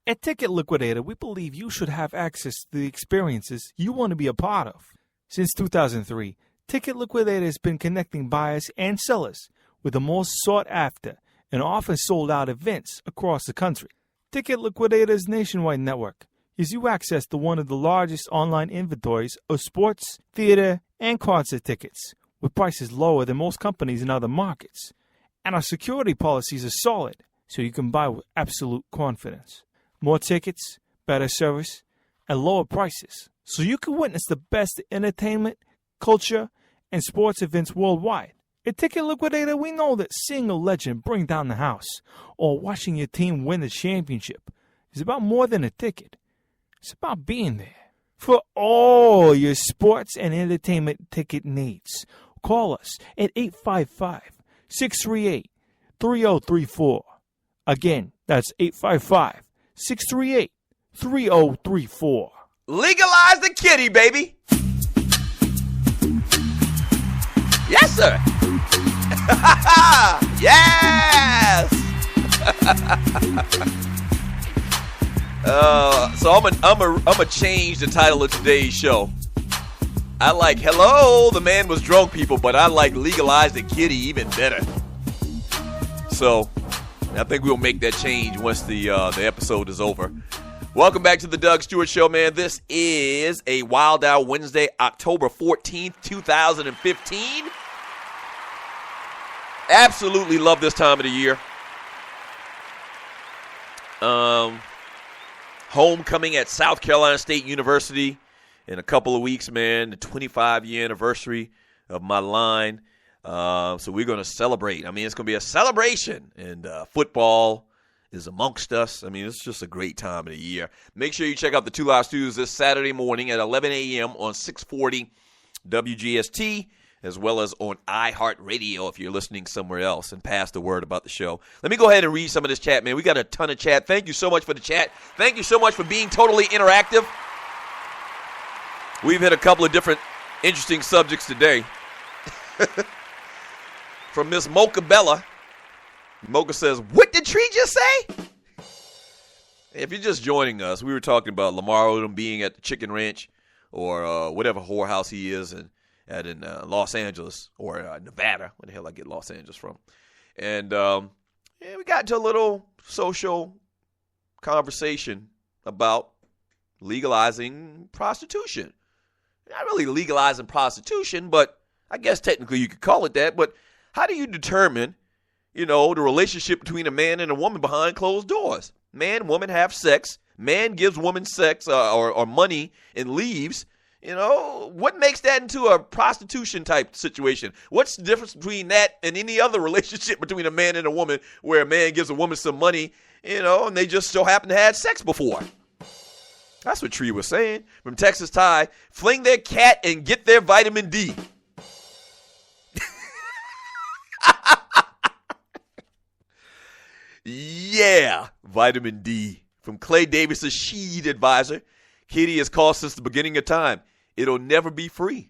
At Ticket Liquidator, we believe you should have access to the experiences you want to be a part of. Since 2003, Ticket Liquidator has been connecting buyers and sellers with the most sought-after and often sold-out events across the country. Ticket Liquidator's nationwide network gives you access to one of the largest online inventories of sports, theater, and concert tickets, with prices lower than most companies in other markets. And our security policies are solid, so you can buy with absolute confidence. More tickets, better service, and lower prices, so you can witness the best entertainment, culture, and sports events worldwide. At Ticket Liquidator, we know that seeing a legend bring down the house or watching your team win the championship is about more than a ticket. It's about being there. For all your sports and entertainment ticket needs, call us at 855-638-3034. Again, that's 855-638-3034. Legalize the kitty, baby. Yes, sir. Yes. So I'm gonna change the title of today's show. I like Hello, the man was drunk, people, but I like Legalize the kitty even better. So I think we'll make that change once the episode is over. Welcome back to the Doug Stewart Show, man. This is a Wild Out Wednesday, October 14th, 2015. Absolutely love this time of the year. Homecoming at South Carolina State University in a couple of weeks, man. The 25-year anniversary of my line. So we're going to celebrate. I mean, it's going to be a celebration. And football is amongst us. I mean, it's just a great time of the year. Make sure you check out the 2 Live Studios this Saturday morning at 11 a.m. on 640 WGST, as well as on iHeartRadio if you're listening somewhere else, and pass the word about the show. Let me go ahead and read some of this chat, man. We got a ton of chat. Thank you so much for the chat. Thank you so much for being totally interactive. We've hit a couple of different interesting subjects today. from Miss Mocha Bella. Mocha says, what did Tree just say? If you're just joining us, we were talking about Lamar Odom being at the Chicken Ranch or whatever whorehouse he is in Los Angeles or Nevada. Where the hell I get Los Angeles from? And we got into a little social conversation about legalizing prostitution. Not really legalizing prostitution, but I guess technically you could call it that. But how do you determine, the relationship between a man and a woman behind closed doors? Man, woman have sex. Man gives woman sex or money and leaves. What makes that into a prostitution type situation? What's the difference between that and any other relationship between a man and a woman where a man gives a woman some money, and they just so happen to have sex before? That's what Tree was saying. From Texas Ty, fling their cat and get their vitamin D. Yeah, vitamin D. From Clay Davis' Sheed advisor, Katie has called since the beginning of time. It'll never be free.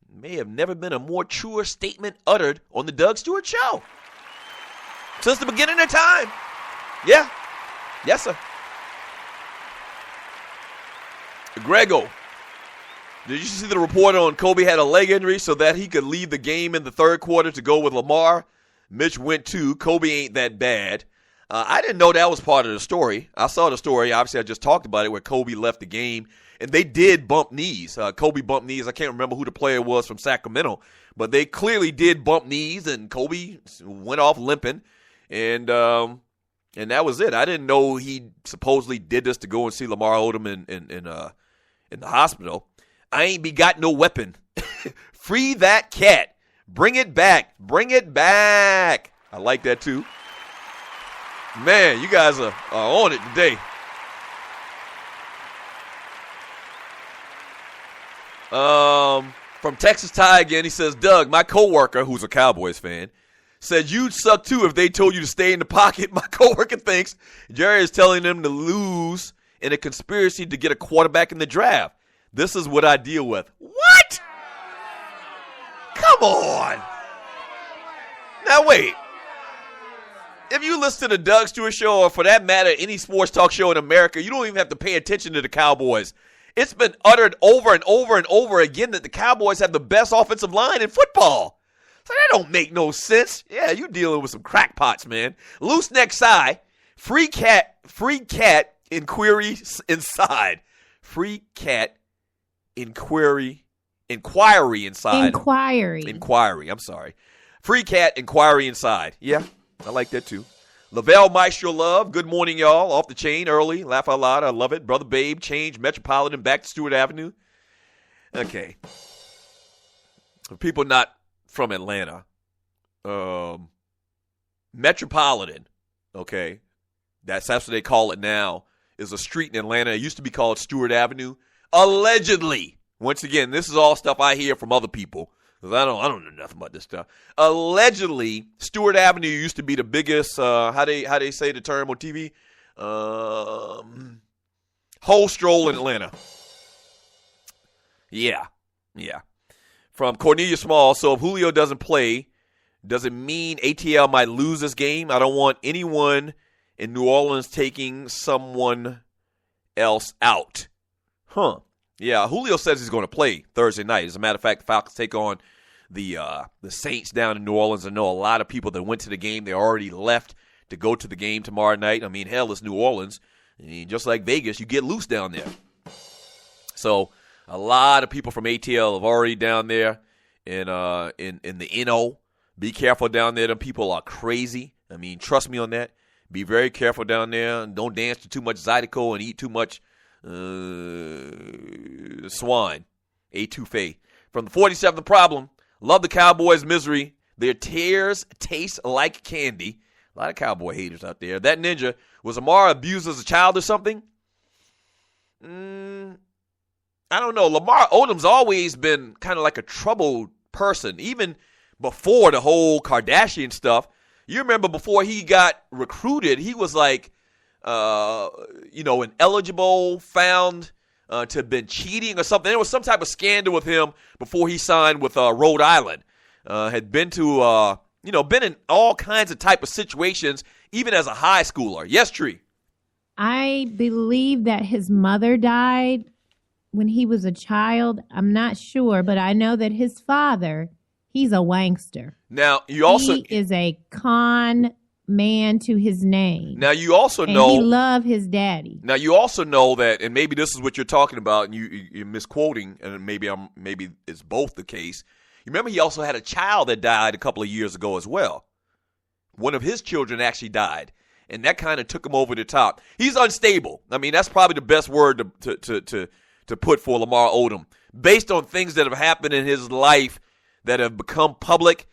May have never been a more truer statement uttered on the Doug Stewart Show. Since the beginning of time. Yeah. Yes, sir. Grego, did you see the report on Kobe had a leg injury so that he could leave the game in the third quarter to go with Lamar? Mitch went too. Kobe ain't that bad. I didn't know that was part of the story. I saw the story. Obviously, I just talked about it where Kobe left the game. And they did bump knees. Kobe bumped knees. I can't remember who the player was from Sacramento. But they clearly did bump knees, and Kobe went off limping. And that was it. I didn't know he supposedly did this to go and see Lamar Odom in the hospital. I ain't begot no weapon. Free that cat. Bring it back. Bring it back. I like that, too. Man, you guys are on it today. From Texas Ty again, he says, Doug, my coworker, who's a Cowboys fan, said you'd suck too if they told you to stay in the pocket. My coworker thinks Jerry is telling them to lose in a conspiracy to get a quarterback in the draft. This is what I deal with. What? Come on. Now wait. If you listen to the Doug Stewart Show, or for that matter, any sports talk show in America, you don't even have to pay attention to the Cowboys. It's been uttered over and over and over again that the Cowboys have the best offensive line in football. So that don't make no sense. Yeah, you dealing with some crackpots, man. Loose neck side, free cat, inquiry inside. Free cat, inquiry inside. Inquiry, I'm sorry. Free cat, inquiry inside. Yeah, I like that too. Lavelle Maestro Love, good morning, y'all. Off the chain early, laugh out loud, I love it. Brother Babe, change Metropolitan back to Stewart Avenue. Okay. For people not from Atlanta, Metropolitan, okay, that's what they call it now, is a street in Atlanta. It used to be called Stewart Avenue. Allegedly, once again, this is all stuff I hear from other people, because I don't know nothing about this stuff. Allegedly, Stewart Avenue used to be the biggest, how they say the term on TV, whole stroll in Atlanta. Yeah. From Cornelia Small, so if Julio doesn't play, does it mean ATL might lose this game? I don't want anyone in New Orleans taking someone else out. Huh. Yeah, Julio says he's going to play Thursday night. As a matter of fact, the Falcons take on the Saints down in New Orleans. I know a lot of people that went to the game, they already left to go to the game tomorrow night. I mean, hell, it's New Orleans. I mean, just like Vegas, you get loose down there. So a lot of people from ATL have already down there in the NO. Be careful down there. Them people are crazy. I mean, trust me on that. Be very careful down there. And don't dance to too much Zydeco and eat too much swine. Etouffee. From the 47th Problem, love the Cowboys' misery. Their tears taste like candy. A lot of Cowboy haters out there. That ninja, was Lamar abused as a child or something? I don't know. Lamar Odom's always been kind of like a troubled person, even before the whole Kardashian stuff. You remember before he got recruited, he was like, ineligible, found to have been cheating or something. There was some type of scandal with him before he signed with Rhode Island. had been to, been in all kinds of type of situations, even as a high schooler. Yes, Tree? I believe that his mother died when he was a child. I'm not sure, but I know that his father, he's a wankster. Now, you also... He is a con man to his name. Now, you also know... he loved his daddy. Now, you also know that, and maybe this is what you're talking about, and you're misquoting, and maybe it's both the case. You remember he also had a child that died a couple of years ago as well. One of his children actually died, and that kind of took him over the top. He's unstable. I mean, that's probably the best word to put for Lamar Odom. Based on things that have happened in his life that have become public,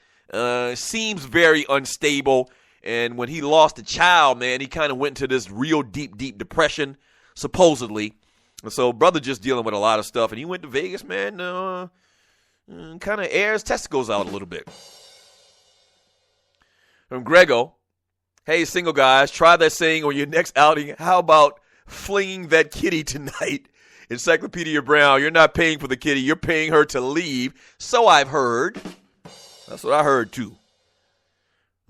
seems very unstable. And when he lost a child, man, he kind of went into this real deep, deep depression, supposedly. And so brother just dealing with a lot of stuff. And he went to Vegas, man, kind of airs testicles out a little bit. From Grego, hey, single guys, try that saying on your next outing. How about flinging that kitty tonight? Encyclopedia Brown, you're not paying for the kitty. You're paying her to leave. So I've heard. That's what I heard, too.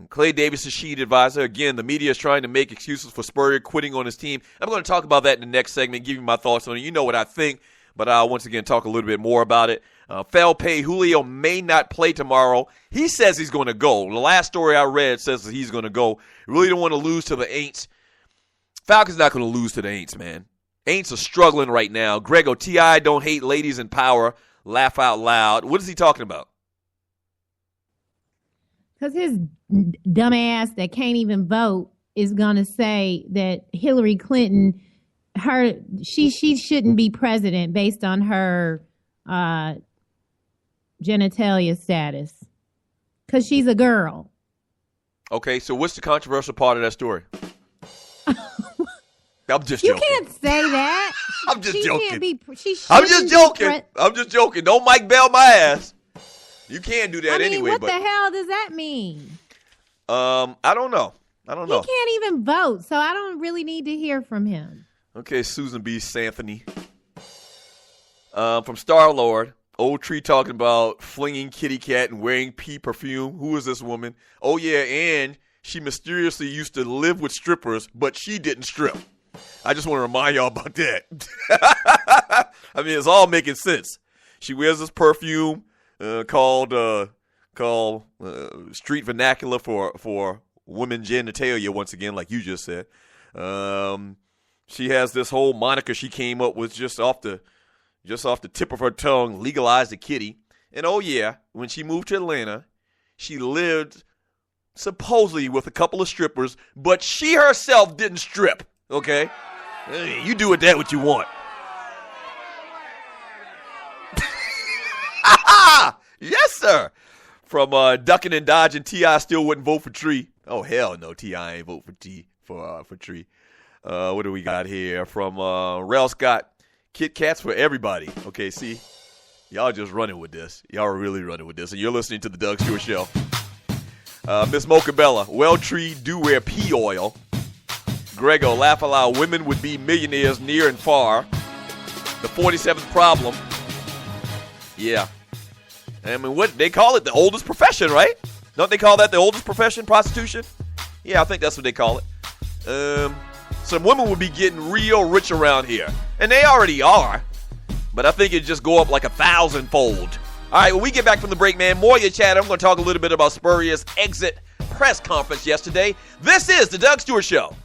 Clay Davis, the sheet advisor. Again, the media is trying to make excuses for Spurrier quitting on his team. I'm going to talk about that in the next segment, give you my thoughts on it. You know what I think, but I'll once again talk a little bit more about it. Foul pay, Julio may not play tomorrow. He says he's going to go. The last story I read says that he's going to go. Really don't want to lose to the Aints. Falcons not going to lose to the Aints, man. Aints are struggling right now. Grego, T.I. don't hate ladies in power. Laugh out loud. What is he talking about? Because his dumb ass that can't even vote is going to say that Hillary Clinton, she shouldn't be president based on her genitalia status. Because she's a girl. Okay, so what's the controversial part of that story? I'm just joking. You can't say that. I'm just joking. I'm just joking. Don't Mike Bell my ass. You can't do that anyway. What the hell does that mean? I don't know. He can't even vote, so I don't really need to hear from him. Okay, Susan B. Santhony. From Star-Lord. Old Tree talking about flinging kitty cat and wearing pea perfume. Who is this woman? Oh, yeah, and she mysteriously used to live with strippers, but she didn't strip. I just want to remind y'all about that. I mean, it's all making sense. She wears this perfume called street vernacular for women genitalia, once again, like you just said. She has this whole moniker she came up with just off the tip of her tongue, legalized a kitty. And oh yeah, when she moved to Atlanta, she lived supposedly with a couple of strippers, but she herself didn't strip. Okay? Hey, you do with that what you want. Yes, sir. From ducking and dodging, T.I. still wouldn't vote for Tree. Oh, hell no, T.I. ain't vote for Tree. What do we got here? From Rel Scott, Kit Kats for everybody. Okay, see, y'all just running with this. Y'all are really running with this. And you're listening to the Doug Stewart Show. Miss Mocha Bella, well, Tree do wear pea oil. Grego, laugh aloud, women would be millionaires near and far. The 47th problem. Yeah. I mean, what they call it, the oldest profession, right? Don't they call that the oldest profession, prostitution? Yeah, I think that's what they call it. Some women would be getting real rich around here. And they already are. But I think it'd just go up like 1,000-fold. All right, when we get back from the break, man, more of your chat. I'm going to talk a little bit about Spurrier's exit press conference yesterday. This is the Doug Stewart Show.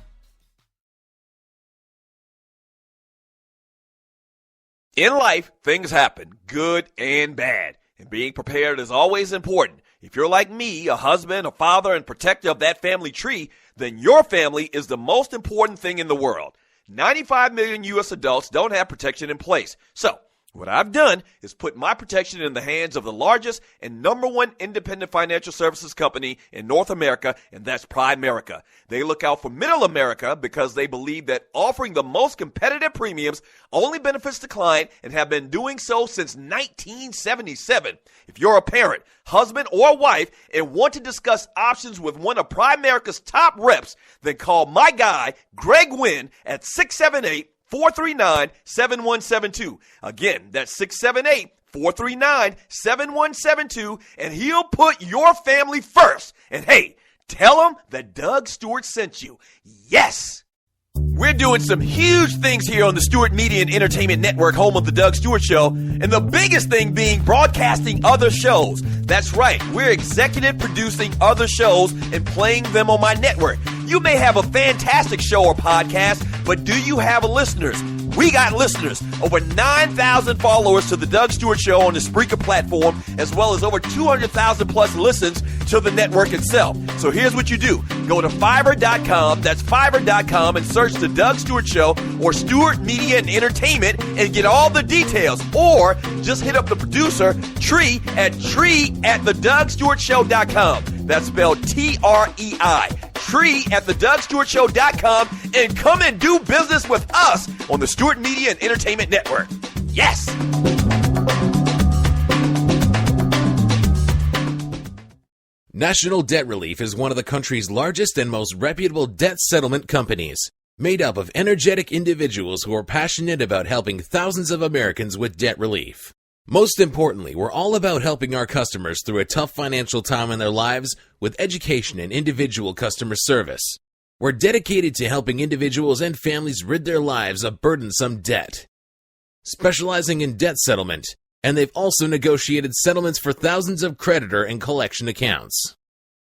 In life, things happen, good and bad. And being prepared is always important. If you're like me, a husband, a father, and protector of that family tree, then your family is the most important thing in the world. 95 million U.S. adults don't have protection in place. So, what I've done is put my protection in the hands of the largest and #1 independent financial services company in North America, and that's Primerica. They look out for middle America because they believe that offering the most competitive premiums only benefits the client and have been doing so since 1977. If you're a parent, husband, or wife and want to discuss options with one of Primerica's top reps, then call my guy, Greg Wynn, at 678-439-7172. Again, that's 439-7172, and he'll put your family first. And hey, tell him that Doug Stewart sent you. Yes! We're doing some huge things here on the Stewart Media and Entertainment Network, home of the Doug Stewart Show, and the biggest thing being broadcasting other shows. That's right, we're executive producing other shows and playing them on my network. You may have a fantastic show or podcast, but do you have listeners? We got listeners. Over 9,000 followers to the Doug Stewart Show on the Spreaker platform, as well as over 200,000 plus listens to the network itself. So here's what you do. Go to Fiverr.com, that's Fiverr.com, and search the Doug Stewart Show or Stewart Media and Entertainment and get all the details. Or just hit up the producer, Tree, at TreeAtTheDougStewartShow.com. That's spelled Trei. Tree@TheDougStewartShow.com, and come and do business with us on the Stewart Media and Entertainment Network. Yes! National Debt Relief is one of the country's largest and most reputable debt settlement companies, made up of energetic individuals who are passionate about helping thousands of Americans with debt relief. Most importantly, we're all about helping our customers through a tough financial time in their lives with education and individual customer service. We're dedicated to helping individuals and families rid their lives of burdensome debt. Specializing in debt settlement, and they've also negotiated settlements for thousands of creditor and collection accounts.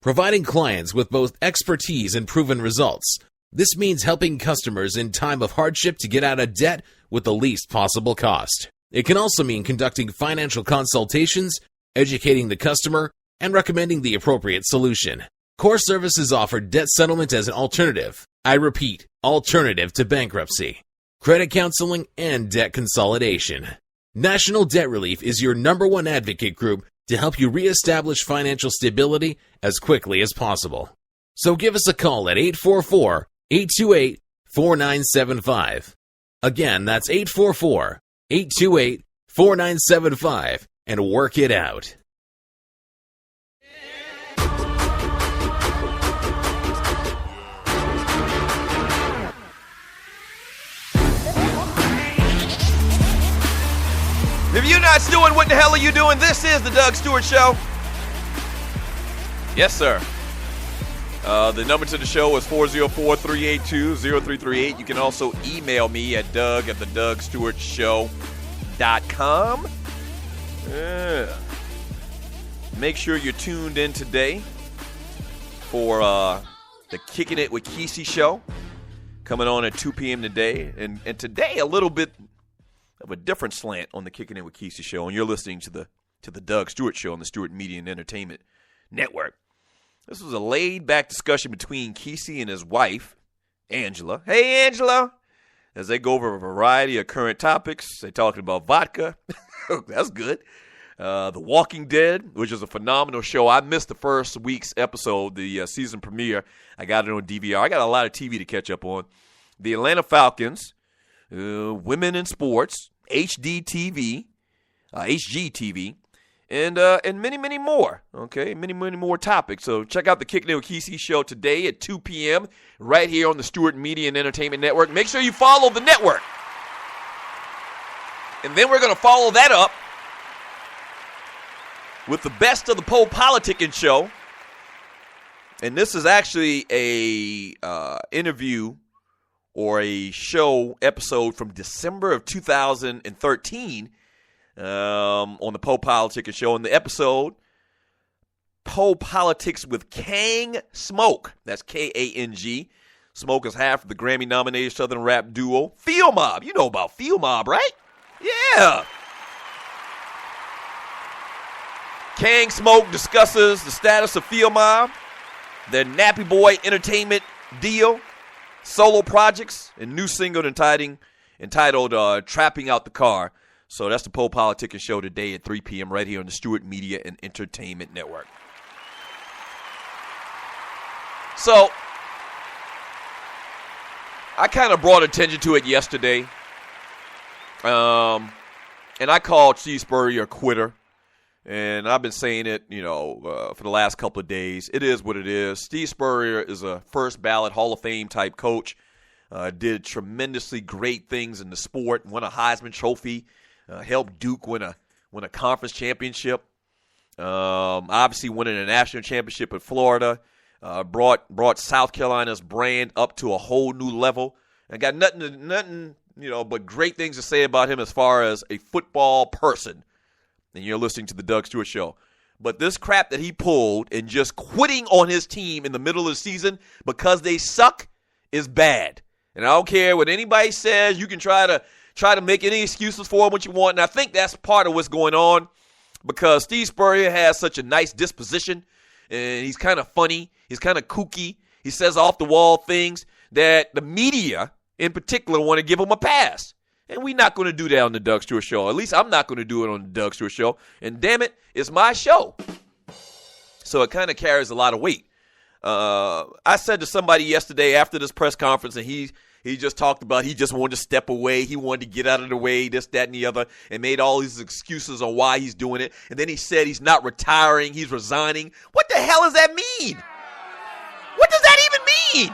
Providing clients with both expertise and proven results, this means helping customers in time of hardship to get out of debt with the least possible cost. It can also mean conducting financial consultations, educating the customer, and recommending the appropriate solution. Core Services offer debt settlement as an alternative. I repeat, alternative to bankruptcy, credit counseling, and debt consolidation. National Debt Relief is your #1 advocate group to help you reestablish financial stability as quickly as possible. So give us a call at 844-828-4975. Again, that's 844-828-4975, and work it out. If you're not doing, what the hell are you doing? This is the Doug Stewart Show. Yes, sir. The number to the show is 404-382-0338. You can also email me at doug@thedougsstewartshow.com. Yeah. Make sure you're tuned in today for the Kicking It with Kesey show, coming on at 2 p.m. today. And today, a little bit of a different slant on the Kicking It with Kesey show, and you're listening to the Doug Stewart Show on the Stewart Media and Entertainment Network. This was a laid-back discussion between Kesey and his wife, Angela. Hey, Angela! As they go over a variety of current topics. They're talking about vodka. That's good. The Walking Dead, which is a phenomenal show. I missed the first week's episode, the season premiere. I got it on DVR. I got a lot of TV to catch up on. The Atlanta Falcons, women in sports, HGTV, and many, many more. Okay, many, many more topics. So check out the Kicking It with Kesey show today at 2 p.m. right here on the Stewart Media and Entertainment Network. Make sure you follow the network. And then we're going to follow that up with the best of the Poe Politicking show. And this is actually a interview or a show episode from December of 2013 on the Poe Politicking show. In the episode, Poe Politics with Kang Smoke. That's K-A-N-G. Smoke is half of the Grammy-nominated Southern rap duo Field Mob. You know about Field Mob, right? Yeah. Kang Smoke discusses the status of Field Mob, their Nappy Boy Entertainment deal, solo projects, and new single entitled Trapping Out the Car. So that's the Poe Politicking show today at 3 p.m. right here on the Stewart Media and Entertainment Network. So I kind of brought attention to it yesterday. And I called Steve Spurrier a quitter. And I've been saying it, for the last couple of days. It is what it is. Steve Spurrier is a first ballot Hall of Fame type coach. Did tremendously great things in the sport. Won a Heisman Trophy. Helped Duke win win a conference championship, obviously winning a national championship in Florida, brought South Carolina's brand up to a whole new level. I got nothing, but great things to say about him as far as a football person. And you're listening to the Doug Stewart Show. But this crap that he pulled and just quitting on his team in the middle of the season because they suck is bad. And I don't care what anybody says. You can try to make any excuses for him what you want. And I think that's part of what's going on because Steve Spurrier has such a nice disposition. And he's kind of funny. He's kind of kooky. He says off-the-wall things that the media in particular want to give him a pass. And we're not going to do that on the Doug Stewart Show. At least I'm not going to do it on the Doug Stewart Show. And damn it, it's my show. So it kind of carries a lot of weight. I said to somebody yesterday after this press conference, and he just talked about he just wanted to step away. He wanted to get out of the way, this, that, and the other, and made all these excuses on why he's doing it. And then he said he's not retiring, he's resigning. What the hell does that mean? What does that even mean?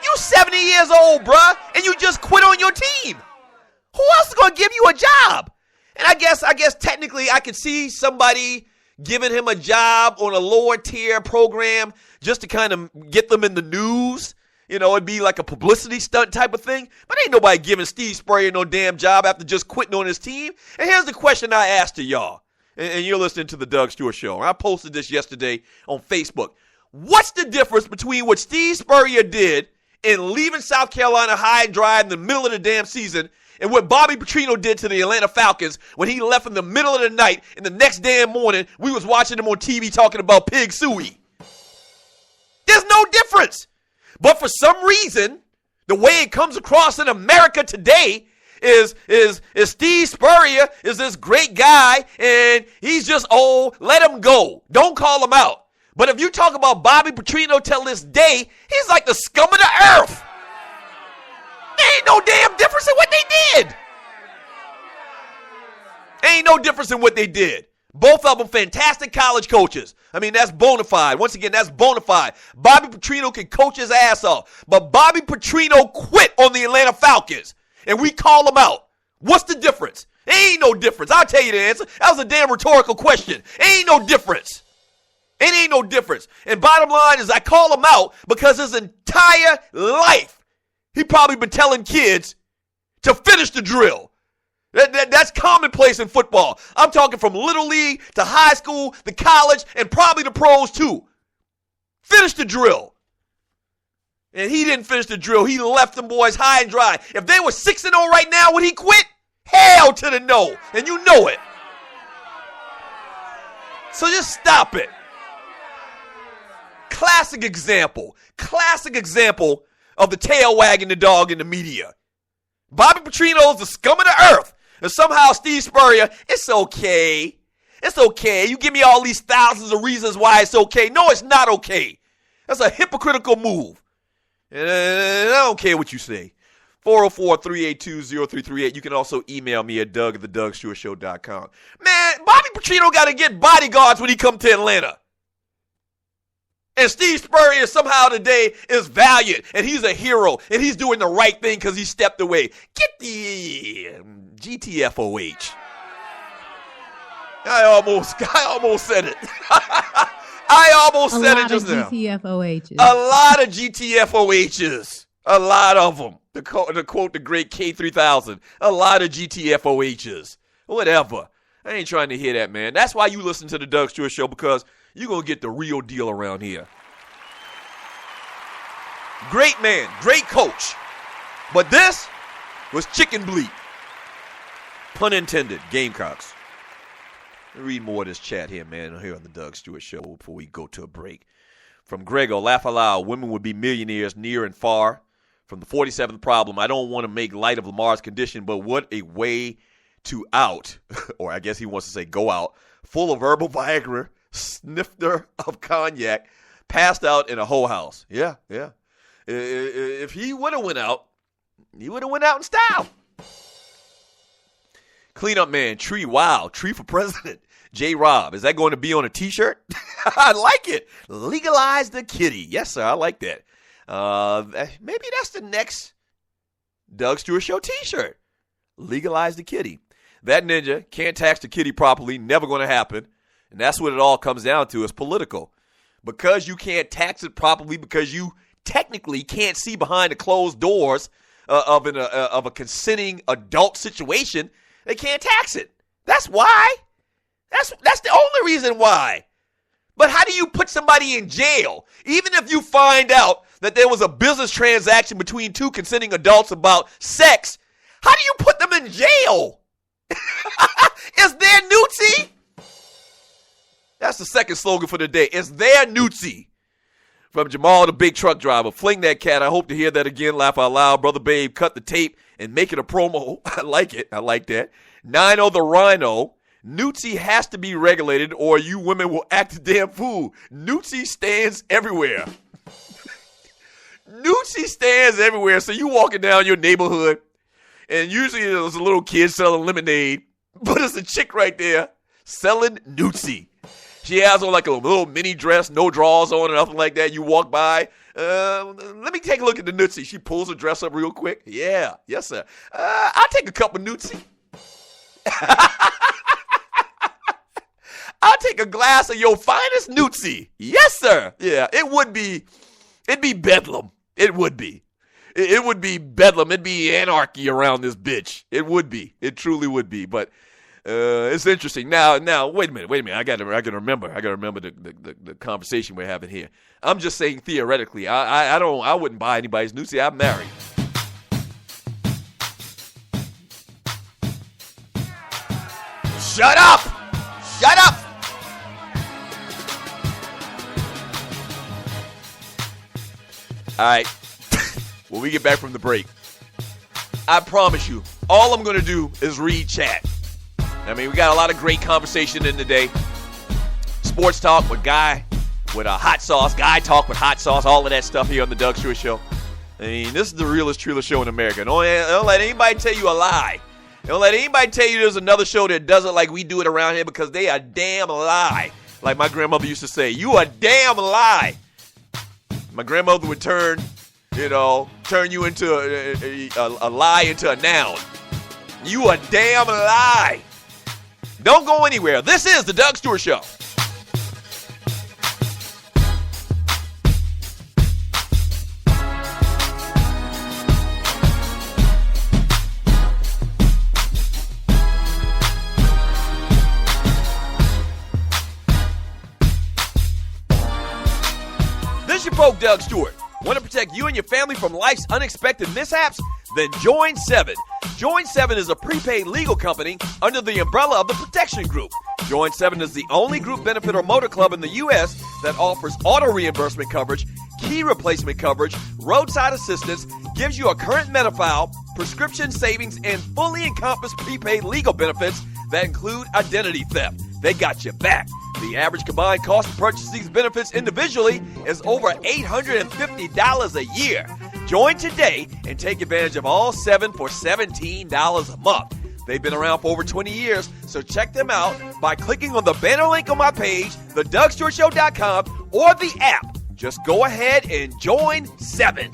You 70 years old, bruh, and you just quit on your team. Who else is going to give you a job? And I guess technically I could see somebody giving him a job on a lower tier program just to kind of get them in the news. It'd be like a publicity stunt type of thing. But ain't nobody giving Steve Spurrier no damn job after just quitting on his team. And here's the question I asked to y'all. And you're listening to the Doug Stewart Show. I posted this yesterday on Facebook. What's the difference between what Steve Spurrier did in leaving South Carolina high and dry in the middle of the damn season and what Bobby Petrino did to the Atlanta Falcons when he left in the middle of the night and the next damn morning we was watching him on TV talking about pig suey? There's no difference. But for some reason, the way it comes across in America today is Steve Spurrier is this great guy and he's just old. Let him go. Don't call him out. But if you talk about Bobby Petrino till this day, he's like the scum of the earth. There ain't no damn difference in what they did. Ain't no difference in what they did. Both of them fantastic college coaches. I mean, that's bona fide. Once again, that's bona fide. Bobby Petrino can coach his ass off. But Bobby Petrino quit on the Atlanta Falcons. And we call him out. What's the difference? Ain't no difference. I'll tell you the answer. That was a damn rhetorical question. Ain't no difference. It ain't no difference. And bottom line is I call him out because his entire life, he probably been telling kids to finish the drill. That's commonplace in football. I'm talking from little league to high school, to college, and probably the pros too. Finish the drill. And he didn't finish the drill. He left them boys high and dry. If they were 6-0 right now, would he quit? Hell to the no. And you know it. So just stop it. Classic example of the tail wagging the dog in the media. Bobby Petrino is the scum of the earth. And somehow Steve Spurrier, it's okay. It's okay. You give me all these thousands of reasons why it's okay. No, it's not okay. That's a hypocritical move. And I don't care what you say. 404-382-0338. You can also email me at doug@thedougstewartshow.com. Man, Bobby Petrino got to get bodyguards when he come to Atlanta. And Steve Spurrier somehow today is valiant, and he's a hero, and he's doing the right thing because he stepped away. Get the GTFOH. I almost said it. I almost said it just now. GTFOHs. A lot of GTFOHs. A lot of them. To quote the great K3000. A lot of GTFOHs. Whatever. I ain't trying to hear that, man. That's why you listen to the Doug Stewart Show, because you're going to get the real deal around here. Great man, great coach. But this was chicken bleat. Pun intended, Gamecocks. Read more of this chat here, man, here on the Doug Stewart Show before we go to a break. From Grego, laugh aloud, women would be millionaires near and far. From the 47th problem, I don't want to make light of Lamar's condition, but what a way to out, or I guess he wants to say go out, full of herbal Viagra, snifter of cognac, passed out in a whole house. Yeah. If he would have went out, he would have went out in style. Cleanup man, tree, wow, tree for president. J. Rob, is that going to be on a T-shirt? I like it. Legalize the kitty. Yes, sir, I like that. Maybe that's the next Doug Stewart Show T-shirt. Legalize the kitty. That ninja can't tax the kitty properly, never going to happen. And that's what it all comes down to, is political. Because you can't tax it properly, because you technically can't see behind the closed doors of a consenting adult situation, they can't tax it. That's why. That's the only reason why. But how do you put somebody in jail, even if you find out that there was a business transaction between two consenting adults about sex? How do you put them in jail? Is there nudity? That's the second slogan for the day. Is there nudity? From Jamal, the big truck driver. Fling that cat. I hope to hear that again. Laugh out loud. Brother Babe, cut the tape and make it a promo. I like it. I like that. 9-0 the Rhino. Nudity has to be regulated or you women will act a damn fool. Nudity stands everywhere. Nudity stands everywhere. So you walking down your neighborhood and usually there's a little kid selling lemonade, but there's a chick right there selling nudity. She has on like a little mini dress, no drawers on or nothing like that. You walk by, let me take a look at the nudity. She pulls her dress up real quick. Yeah, yes sir. I'll take a cup of nudity. I'll take a glass of your finest nudity. Yes sir. Yeah, it'd be bedlam. It would be. It would be bedlam. It'd be anarchy around this bitch. It would be. It truly would be. But it's interesting. Now, wait a minute. I gotta remember the conversation we're having here. I'm just saying theoretically. I wouldn't buy anybody's nudity. I'm married. Shut up! Shut up! All right. When we get back from the break, I promise you, all I'm going to do is read chat. I mean, we got a lot of great conversation in today. Sports talk with Guy, with hot sauce. Guy talk with hot sauce. All of that stuff here on the Doug Stewart Show. I mean, this is the realest, truest show in America. Don't let anybody tell you a lie. Don't let anybody tell you there's another show that does it like we do it around here, because they a damn lie. Like my grandmother used to say, you a damn lie. My grandmother would turn you into a lie into a noun. You a damn lie. Don't go anywhere. This is the Doug Stewart Show. This is your folk, Doug Stewart. Want to protect you and your family from life's unexpected mishaps? Then join 7. Join 7 is a prepaid legal company under the umbrella of the Protection Group. Join 7 is the only group benefit or motor club in the U.S. that offers auto reimbursement coverage, key replacement coverage, roadside assistance, gives you a current Medi-file, prescription savings, and fully encompassed prepaid legal benefits that include identity theft. They got your back. The average combined cost to purchase these benefits individually is over $850 a year. Join today and take advantage of all 7 for $17 a month. They've been around for over 20 years, so check them out by clicking on the banner link on my page, thedougstewartshow.com, or the app. Just go ahead and join 7.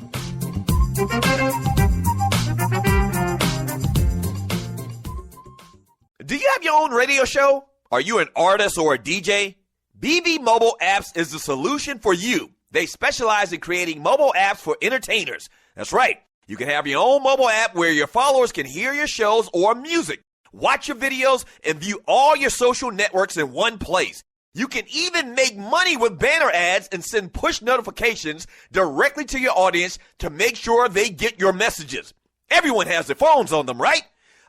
Do you have your own radio show? Are you an artist or a DJ? BB Mobile Apps is the solution for you. They specialize in creating mobile apps for entertainers. That's right. You can have your own mobile app where your followers can hear your shows or music, watch your videos, and view all your social networks in one place. You can even make money with banner ads and send push notifications directly to your audience to make sure they get your messages. Everyone has their phones on them, right?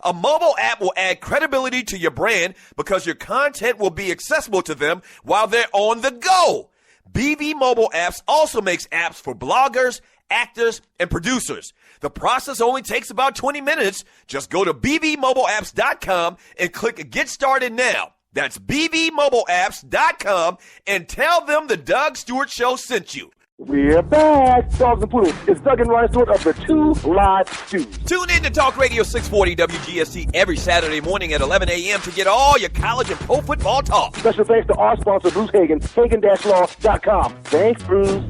A mobile app will add credibility to your brand because your content will be accessible to them while they're on the go. BB Mobile Apps also makes apps for bloggers, actors, and producers. The process only takes about 20 minutes. Just go to bbmobileapps.com and click Get Started Now. That's bbmobileapps.com and tell them the Doug Stewart Show sent you. We're back, dogs and poodles. It's Doug and Ryan Stewart of the 2 Live Stews. Tune in to Talk Radio 640 WGST every Saturday morning at 11 a.m. to get all your college and pro football talk. Special thanks to our sponsor, Bruce Hagen, Hagen-Law.com. Thanks, Bruce.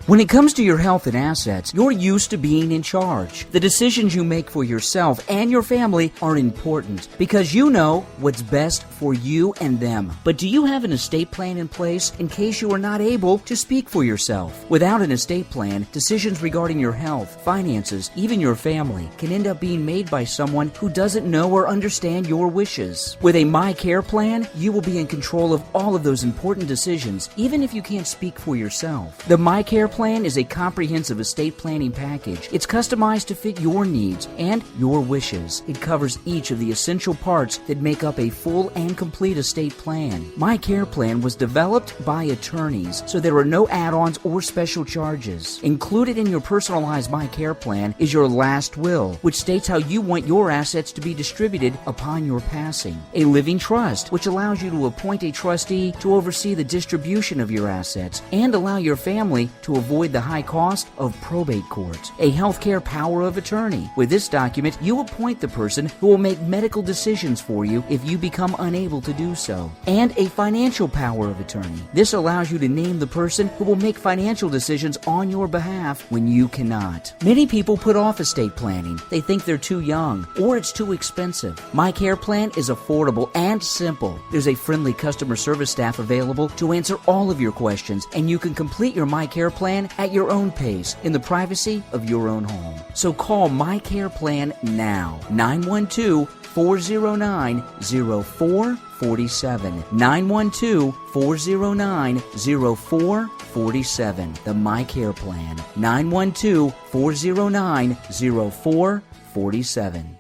When it comes to your health and assets, you're used to being in charge. The decisions you make for yourself and your family are important because you know what's best for you and them. But do you have an estate plan in place in case you are not able to speak for yourself? Without an estate plan, decisions regarding your health, finances, even your family can end up being made by someone who doesn't know or understand your wishes. With a My Care plan, you will be in control of all of those important decisions, even if you can't speak for yourself. The My Care plan is a comprehensive estate planning package. It's customized to fit your needs and your wishes. It covers each of the essential parts that make up a full and complete estate plan. My Care plan was developed by attorneys, so there are no add-ons or special charges. Included in your personalized My Care plan is your last will, which states how you want your assets to be distributed upon your passing. A living trust, which allows you to appoint a trustee to oversee the distribution of your assets and allow your family to avoid the high cost of probate court. A healthcare power of attorney. With this document, you appoint the person who will make medical decisions for you if you become unable to do so. And a financial power of attorney. This allows you to name the person who will make financial decisions on your behalf when you cannot. Many people put off estate planning. They think they're too young or it's too expensive. My Care plan is affordable and simple. There's a friendly customer service staff available to answer all of your questions, and you can complete your My Care plan at your own pace in the privacy of your own home. So call My Care Plan now. 912-409-0447. 912-409-0447. The My Care Plan. 912-409-0447.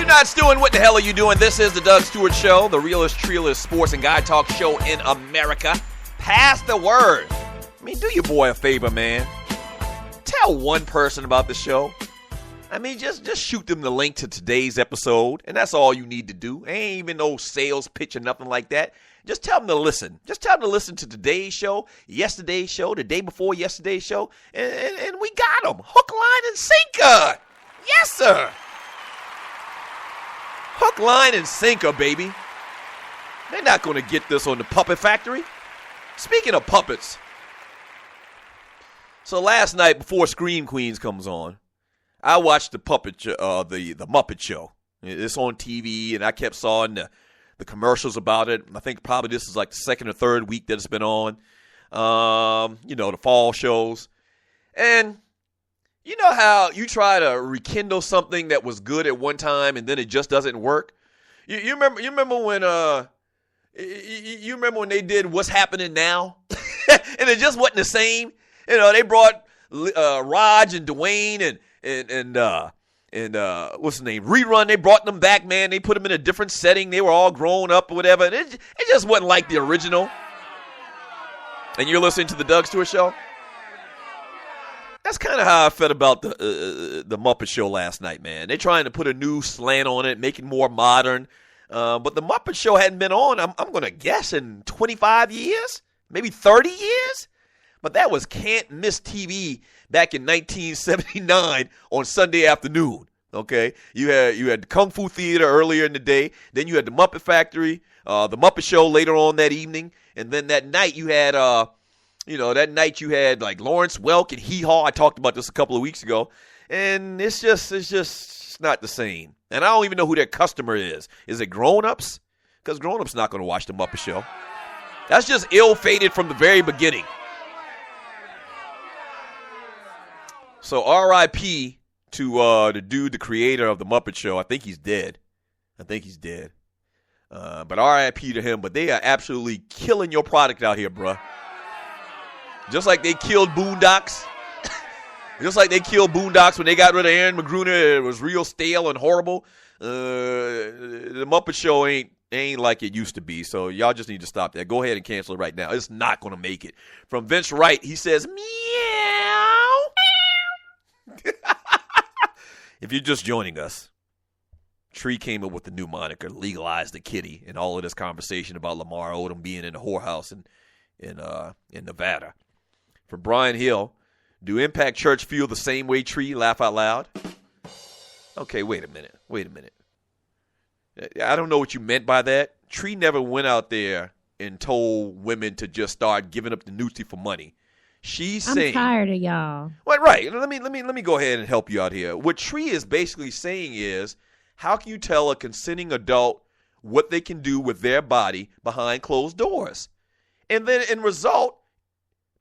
Not doing what the hell are you doing? This is the Doug Stewart Show, the realest, treeless sports and guy talk show in America. Pass the word. I mean, do your boy a favor, man. Tell one person about the show. I mean, just shoot them the link to today's episode, and that's all you need to do. Ain't even no sales pitch or nothing like that. Just tell them to listen. Just tell them to listen to today's show, yesterday's show, the day before yesterday's show, and we got them. Hook, line, and sinker. Yes, sir. Hook, line, and sinker, baby. They're not going to get this on the Puppet Factory. Speaking of puppets, so last night before Scream Queens comes on, I watched the Muppet Show. It's on TV, and I kept seeing the commercials about it. I think probably this is like the second or third week that it's been on. The fall shows, and you know how you try to rekindle something that was good at one time and then it just doesn't work? You remember when they did What's Happening Now? And it just wasn't the same. You know, they brought Raj and Dwayne and what's his name? Rerun. They brought them back, man. They put them in a different setting. They were all grown up or whatever. And it just wasn't like the original. And you're listening to the Doug Stewart Show? That's kind of how I felt about the Muppet Show last night, man. They're trying to put a new slant on it, make it more modern. But the Muppet Show hadn't been on, I'm going to guess, in 25 years, maybe 30 years. But that was can't miss TV back in 1979 on Sunday afternoon. Okay, you had the Kung Fu Theater earlier in the day. Then you had the Muppet Factory, the Muppet Show later on that evening, and then that night you had like Lawrence Welk and Hee Haw. I talked about this a couple of weeks ago, and it's just not the same. And I don't even know who their customer is. Is it grown-ups? Because grown-ups not going to watch the Muppet Show. That's just ill-fated from the very beginning. So R.I.P. to the dude, the creator of the Muppet Show. I think he's dead. But R.I.P. to him. But they are absolutely killing your product out here, bruh. Just like they killed Boondocks. Just like they killed Boondocks when they got rid of Aaron McGruner. It was real stale and horrible. The Muppet Show ain't like it used to be. So y'all just need to stop that. Go ahead and cancel it right now. It's not going to make it. From Vince Wright, he says, meow. If you're just joining us, Tree came up with the new moniker, Legalize the Kitty, and all of this conversation about Lamar Odom being in the whorehouse in Nevada. From Brian Hill. Do Impact Church feel the same way, Tree? Laugh out loud. Okay, wait a minute. I don't know what you meant by that. Tree never went out there and told women to just start giving up the Newsy for money. She's saying, I'm tired of y'all. Well, right. Let me go ahead and help you out here. What Tree is basically saying is, how can you tell a consenting adult what they can do with their body behind closed doors? And then in result,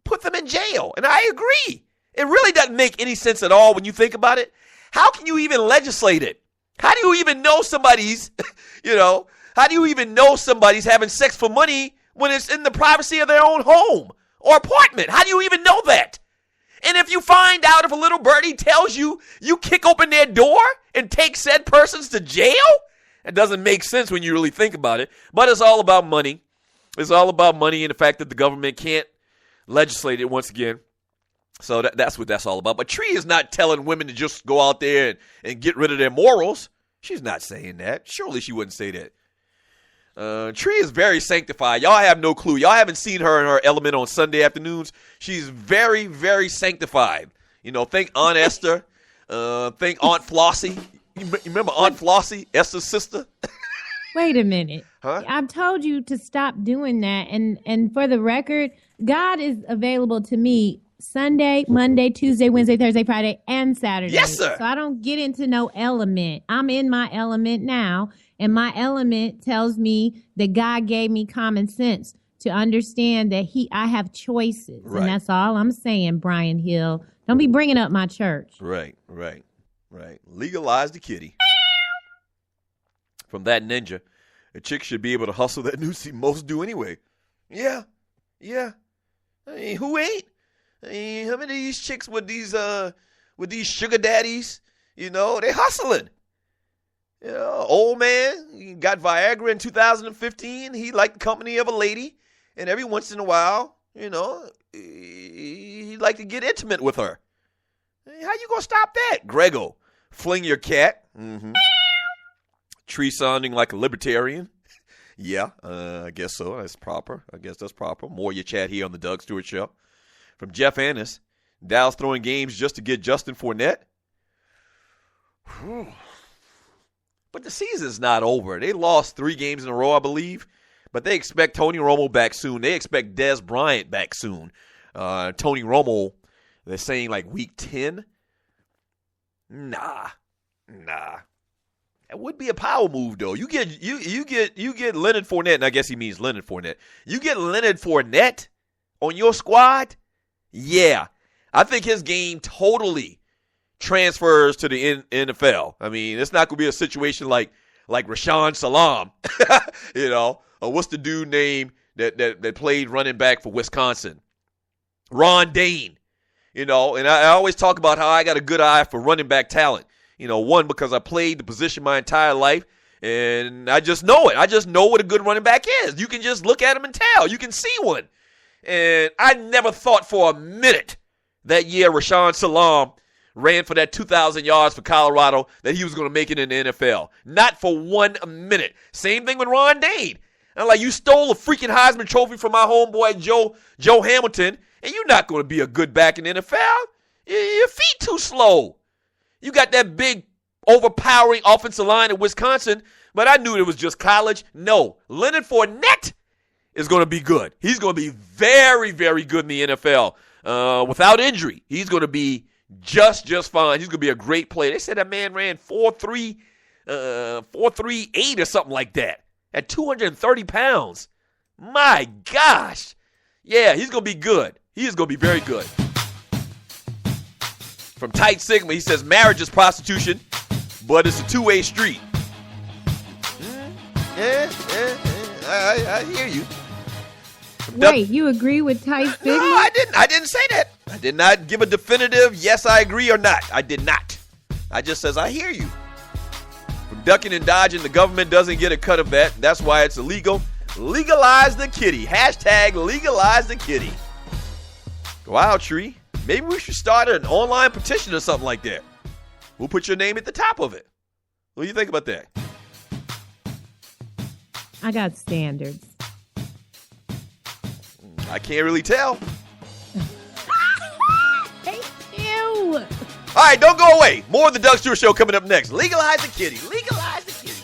put them in jail. And I agree. It really doesn't make any sense at all when you think about it. How can you even legislate it? How do you even know somebody's, how do you even know somebody's having sex for money when it's in the privacy of their own home or apartment? How do you even know that? And if you find out, if a little birdie tells you, you kick open their door and take said persons to jail? It doesn't make sense when you really think about it. But it's all about money. It's all about money and the fact that the government can't legislate it once again. So that's what that's all about. But Tree is not telling women to just go out there and get rid of their morals. She's not saying that. Surely she wouldn't say that. Tree is very sanctified. Y'all have no clue. Y'all haven't seen her in her element on Sunday afternoons. She's very, very sanctified. Think Aunt Esther. Think Aunt Flossie. You remember Aunt Flossie, Esther's sister? Wait a minute. Huh? I've told you to stop doing that. And for the record, God is available to me Sunday, Monday, Tuesday, Wednesday, Thursday, Friday, and Saturday. Yes, sir. So I don't get into no element. I'm in my element now, and my element tells me that God gave me common sense to understand that I have choices. Right. And that's all I'm saying, Brian Hill. Don't be bringing up my church. Right. Legalize the kitty. From that ninja, a chick should be able to hustle that Newsy most do anyway. Yeah. I mean, who ain't? I mean, how many of these chicks with these sugar daddies, they hustling. Old man, he got Viagra in 2015. He liked the company of a lady. And every once in a while, he liked to get intimate with her. How you going to stop that, Grego? Fling your cat. Mm-hmm. Tree sounding like a libertarian. Yeah, I guess so. That's proper. More your chat here on the Doug Stewart Show. From Jeff Annis, Dallas throwing games just to get Justin Fournette. Whew. But the season's not over. They lost 3 games in a row, I believe. But they expect Tony Romo back soon. They expect Dez Bryant back soon. Tony Romo, they're saying like week 10. Nah. That would be a power move, though. You get Leonard Fournette, and I guess he means Leonard Fournette. You get Leonard Fournette on your squad. Yeah, I think his game totally transfers to the NFL. I mean, it's not going to be a situation like Rashawn Salam, or what's the dude name that played running back for Wisconsin? Ron Dane, and I always talk about how I got a good eye for running back talent. One, because I played the position my entire life, and I just know it. I just know what a good running back is. You can just look at him and tell. You can see one. And I never thought for a minute that year Rashawn Salam ran for that 2,000 yards for Colorado that he was going to make it in the NFL. Not for 1 minute. Same thing with Ron Dane. I'm like, you stole a freaking Heisman Trophy from my homeboy Joe Hamilton, and you're not going to be a good back in the NFL. Your feet too slow. You got that big, overpowering offensive line at Wisconsin, but I knew it was just college. No, Leonard Fournette is going to be good. He's going to be very, very good in the NFL without injury. He's going to be just fine. He's going to be a great player. They said that man ran 4.38 or something like that at 230 pounds. My gosh. Yeah, he's going to be good. He is going to be very good. From Tight Sigma, he says marriage is prostitution, but it's a two-way street. I hear you. Wait, you agree with Tight Sigma? No, I didn't. I didn't say that. I did not give a definitive yes, I agree or not. I did not. I just says I hear you. From ducking and dodging, the government doesn't get a cut of that. That's why it's illegal. Legalize the kitty. Hashtag legalize the kitty. Wow, Tree. Maybe we should start an online petition or something like that. We'll put your name at the top of it. What do you think about that? I got standards. I can't really tell. Hello. All right, don't go away. More of the Doug Stewart Show coming up next. Legalize the kitty. Legalize the kitty.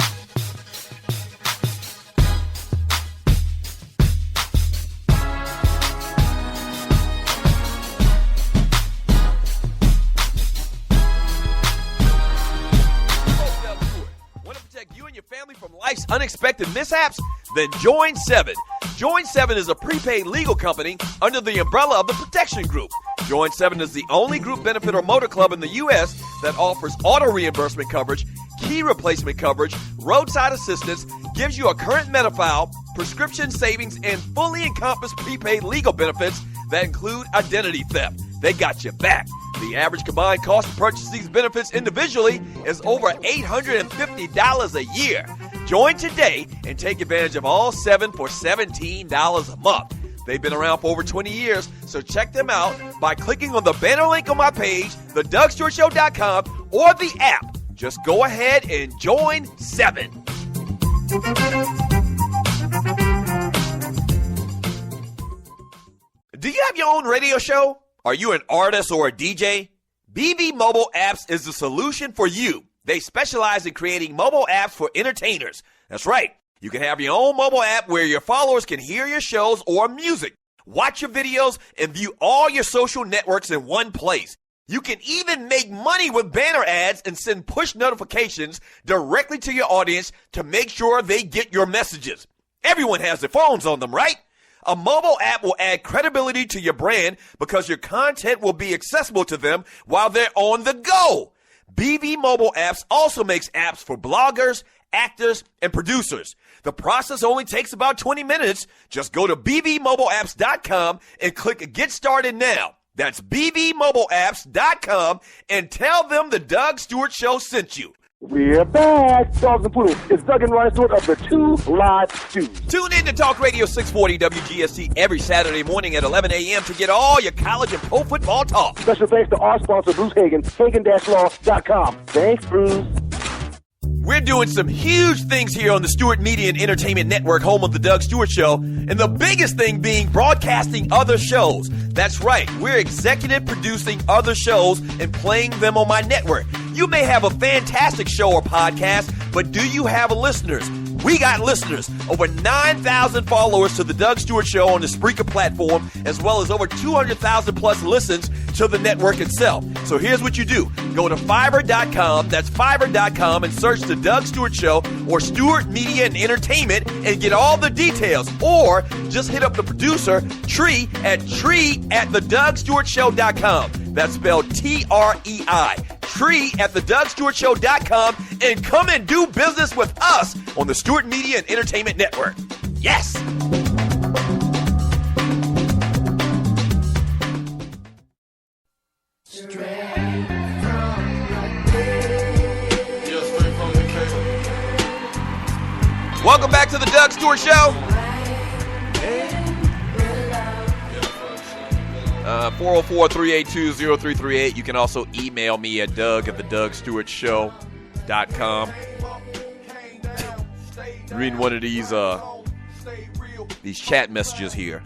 Want to protect you and your family from life's unexpected mishaps? Then join 7. Join 7 is a prepaid legal company under the umbrella of the Protection Group. Join 7 is the only group benefit or motor club in the U.S. that offers auto reimbursement coverage, key replacement coverage, roadside assistance, gives you a current Medi-File, prescription savings, and fully encompassed prepaid legal benefits that include identity theft. They got your back. The average combined cost to purchase these benefits individually is over $850 a year. Join today and take advantage of all 7 for $17 a month. They've been around for over 20 years, so check them out by clicking on the banner link on my page, thedougstewartshow.com, or the app. Just go ahead and join 7. Do you have your own radio show? Are you an artist or a DJ? BB Mobile Apps is the solution for you. They specialize in creating mobile apps for entertainers. That's right. You can have your own mobile app where your followers can hear your shows or music, watch your videos, and view all your social networks in one place. You can even make money with banner ads and send push notifications directly to your audience to make sure they get your messages. Everyone has their phones on them, right? A mobile app will add credibility to your brand because your content will be accessible to them while they're on the go. BB Mobile Apps also makes apps for bloggers, actors, and producers. The process only takes about 20 minutes. Just go to bbmobileapps.com and click Get Started Now. That's bbmobileapps.com and tell them the Doug Stewart Show sent you. We're back, Dogs and Poodles. It's Doug and Ryan Stewart of the 2 Live Stews. Tune in to Talk Radio 640 WGST every Saturday morning at 11 a.m. to get all your college and pro football talk. Special thanks to our sponsor, Bruce Hagen, Hagen-Law.com. Thanks, Bruce. We're doing some huge things here on the Stewart Media and Entertainment Network, home of the Doug Stewart Show, and the biggest thing being broadcasting other shows. That's right, we're executive producing other shows and playing them on my network. You may have a fantastic show or podcast, but do you have listeners? We got listeners. Over 9,000 followers to the Doug Stewart Show on the Spreaker platform, as well as over 200,000 plus listens to the network itself. So here's what you do. Go to Fiverr.com, that's Fiverr.com, and search the Doug Stewart Show or Stewart Media and Entertainment and get all the details. Or just hit up the producer, Tree, at TreeAtTheDougStewartShow.com. That's spelled Trei. Tree@thedougstewartshow.com and come and do business with us on the Stewart Media and Entertainment Network. Yes! Welcome back to the Doug Stewart Show. 404-382-0338. You can also email me at Doug@thedougstewartshow.com. Reading one of these chat messages here.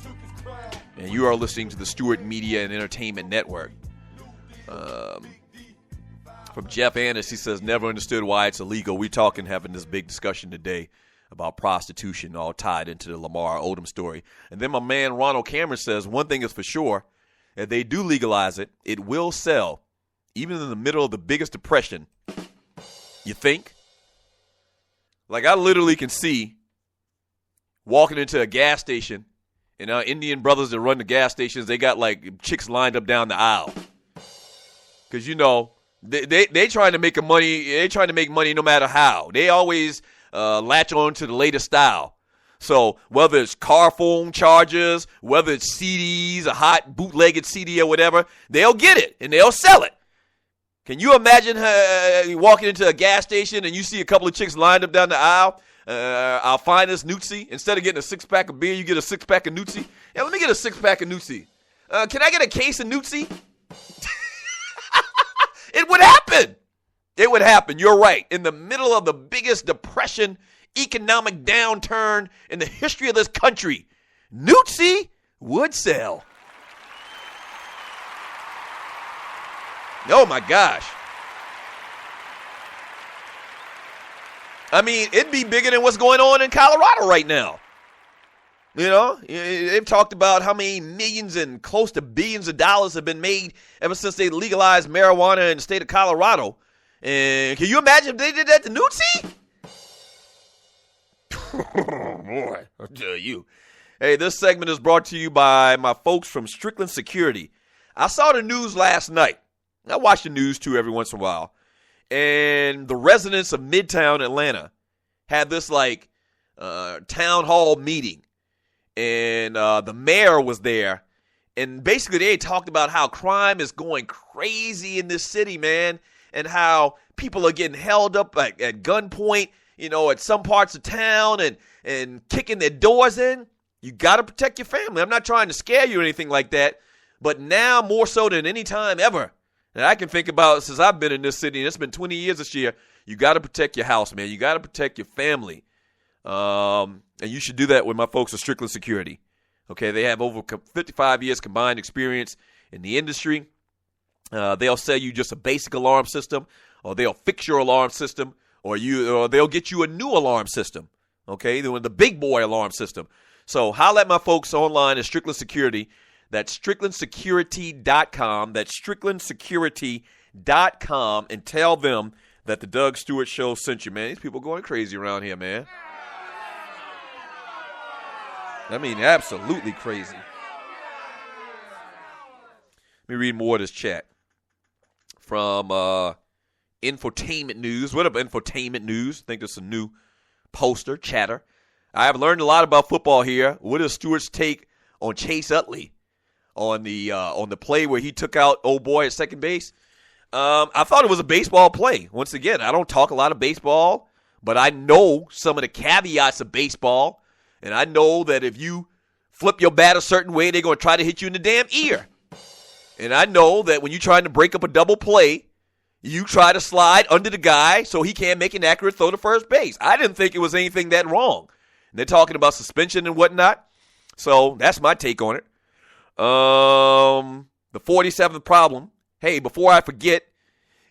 And you are listening to the Stewart Media and Entertainment Network. From Jeff Annis, he says, never understood why it's illegal. We're having this big discussion today about prostitution, all tied into the Lamar Odom story. And then my man Ronald Cameron says, one thing is for sure, if they do legalize it, it will sell, even in the middle of the biggest depression. You think? Like, I literally can see walking into a gas station, and our Indian brothers that run the gas stations, they got, like, chicks lined up down the aisle. Because, you know, they trying to make money. They trying to make money no matter how. They always latch on to the latest style. So whether it's car phone chargers, whether it's CDs, a hot bootlegged CD or whatever, they'll get it and they'll sell it. Can you imagine walking into a gas station and you see a couple of chicks lined up down the aisle? Our finest Nutsi. Instead of getting a 6-pack of beer, you get a 6-pack of Nutsi. Yeah, let me get a 6-pack of Nutsi. Can I get a case of Nutsi? It would happen. It would happen. You're right. In the middle of the biggest depression, economic downturn in the history of this country, Nutsi would sell. Oh, my gosh. I mean, it'd be bigger than what's going on in Colorado right now. You know, they've talked about how many millions and close to billions of dollars have been made ever since they legalized marijuana in the state of Colorado. And can you imagine if they did that to Newt? Boy, I'll tell you. Hey, this segment is brought to you by my folks from Strickland Security. I saw the news last night. I watch the news, too, every once in a while. And the residents of Midtown Atlanta had this, town hall meeting. And the mayor was there. And basically they talked about how crime is going crazy in this city, man. And how people are getting held up at gunpoint, at some parts of town and kicking their doors in. You got to protect your family. I'm not trying to scare you or anything like that. But now more so than any time ever that I can think about since I've been in this city, and it's been 20 years this year, you got to protect your house, man. You got to protect your family. And you should do that with my folks at Strickland Security. Okay, they have over 55 years combined experience in the industry. They'll sell you just a basic alarm system, or they'll fix your alarm system, or they'll get you a new alarm system. Okay, the big boy alarm system. So holla at my folks online at Strickland Security. That's StricklandSecurity.com. That's StricklandSecurity.com, and tell them that the Doug Stewart Show sent you, man. These people going crazy around here, man. I mean, absolutely crazy. Let me read more of this chat from Infotainment News. What up, Infotainment News? I think there's a new poster, chatter. I have learned a lot about football here. What is Stewart's take on Chase Utley on the play where he took out old boy at second base? I thought it was a baseball play. Once again, I don't talk a lot of baseball, but I know some of the caveats of baseball. And I know that if you flip your bat a certain way, they're going to try to hit you in the damn ear. And I know that when you're trying to break up a double play, you try to slide under the guy so he can't make an accurate throw to first base. I didn't think it was anything that wrong. And they're talking about suspension and whatnot. So that's my take on it. The 47th problem. Hey, before I forget,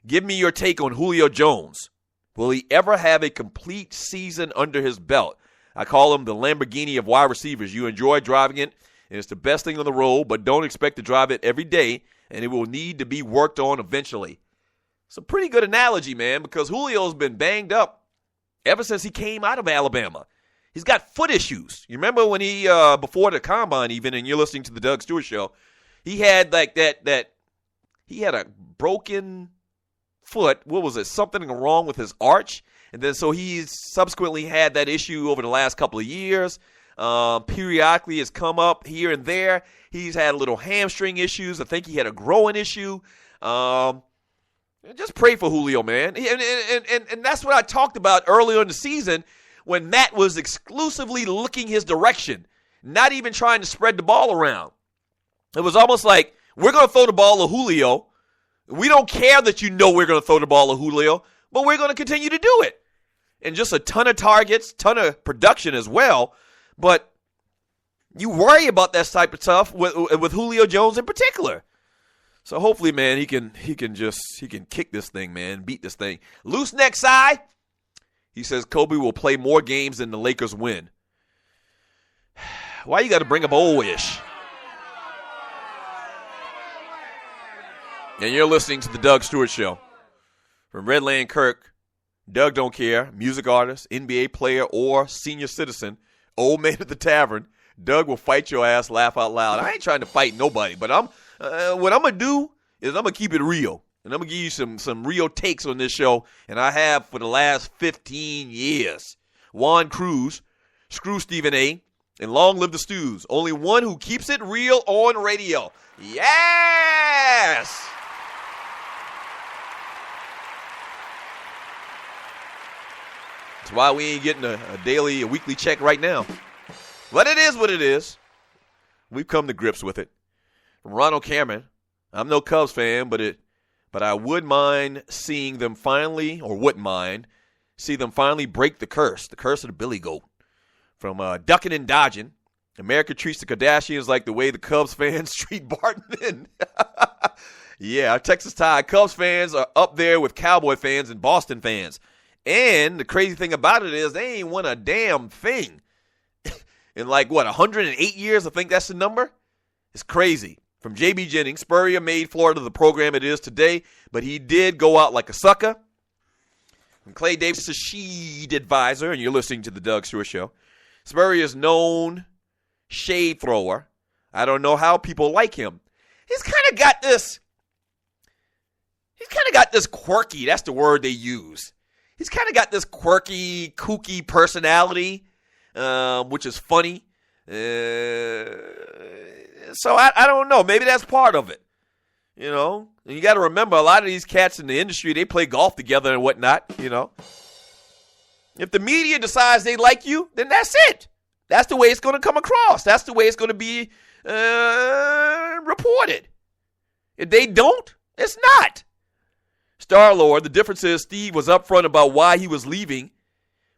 give me your take on Julio Jones. Will he ever have a complete season under his belt? I call him the Lamborghini of wide receivers. You enjoy driving it, and it's the best thing on the road, but don't expect to drive it every day, and it will need to be worked on eventually. It's a pretty good analogy, man, because Julio's been banged up ever since he came out of Alabama. He's got foot issues. You remember when he, before the combine even, and you're listening to the Doug Stewart Show, he had he had a broken foot. What was it? Something wrong with his arch. And then so he's subsequently had that issue over the last couple of years. Periodically has come up here and there. He's had little hamstring issues. I think he had a growing issue. Just pray for Julio, man. And that's what I talked about earlier in the season when Matt was exclusively looking his direction, not even trying to spread the ball around. It was almost like, we're going to throw the ball to Julio. We don't care that you know we're going to throw the ball to Julio, but we're going to continue to do it. And just a ton of targets, ton of production as well. But you worry about that type of stuff with Julio Jones in particular. So hopefully, man, he can kick this thing, man, beat this thing. Loose neck side. He says Kobe will play more games than the Lakers win. Why you got to bring up Old Ish? And you're listening to the Doug Stewart Show. From Redland Kirk, Doug don't care, music artist, NBA player, or senior citizen, old man at the tavern, Doug will fight your ass, laugh out loud. I ain't trying to fight nobody, but what I'm going to do is I'm going to keep it real. And I'm going to give you some real takes on this show, and I have for the last 15 years. Juan Cruz, Screw Stephen A., and long live the Stews. Only one who keeps it real on radio. Yes! That's why we ain't getting a weekly check right now. But it is what it is. We've come to grips with it. From Ronald Cameron, I'm no Cubs fan, but I would mind seeing them finally, or wouldn't mind, see them finally break the curse of the Billy Goat. From ducking and dodging, America treats the Kardashians like the way the Cubs fans treat Barton. Yeah, our Texas Tide Cubs fans are up there with Cowboy fans and Boston fans. And the crazy thing about it is they ain't won a damn thing in 108 years? I think that's the number. It's crazy. From J.B. Jennings, Spurrier made Florida the program it is today, but he did go out like a sucker. From Clay Davis, a sheet advisor, and you're listening to the Doug Stewart Show. Spurrier's known shade thrower. I don't know how people like him. He's kind of got this quirky, that's the word they use. He's kind of got this quirky, kooky personality, which is funny. So I don't know. Maybe that's part of it. You know, and you got to remember, a lot of these cats in the industry, they play golf together and whatnot, you know. If the media decides they like you, then that's it. That's the way it's going to come across. That's the way it's going to be reported. If they don't, it's not. Star-Lord, the difference is Steve was upfront about why he was leaving.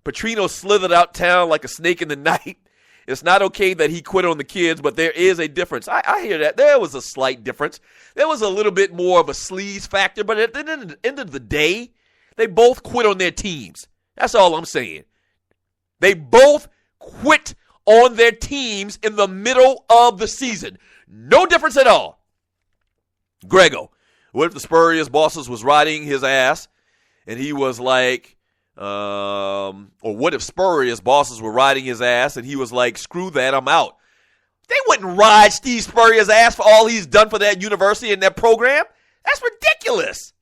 Petrino slithered out town like a snake in the night. It's not okay that he quit on the kids, but there is a difference. I hear that. There was a slight difference. There was a little bit more of a sleaze factor, but at the end of the day, they both quit on their teams. That's all I'm saying. They both quit on their teams in the middle of the season. No difference at all. Grego, what if the Spurrier's bosses was riding his ass and he was like, or what if Spurrier's bosses were riding his ass and he was like, screw that, I'm out. They wouldn't ride Steve Spurrier's ass for all he's done for that university and that program. That's ridiculous.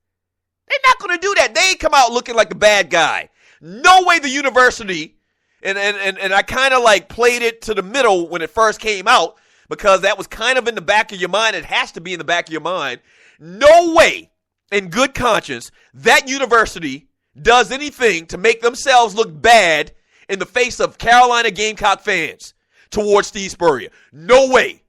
They're not going to do that. They come out looking like the bad guy. No way the university, and I kind of like played it to the middle when it first came out because that was kind of in the back of your mind. It has to be in the back of your mind. No way, in good conscience, that university does anything to make themselves look bad in the face of Carolina Gamecock fans towards Steve Spurrier. No way.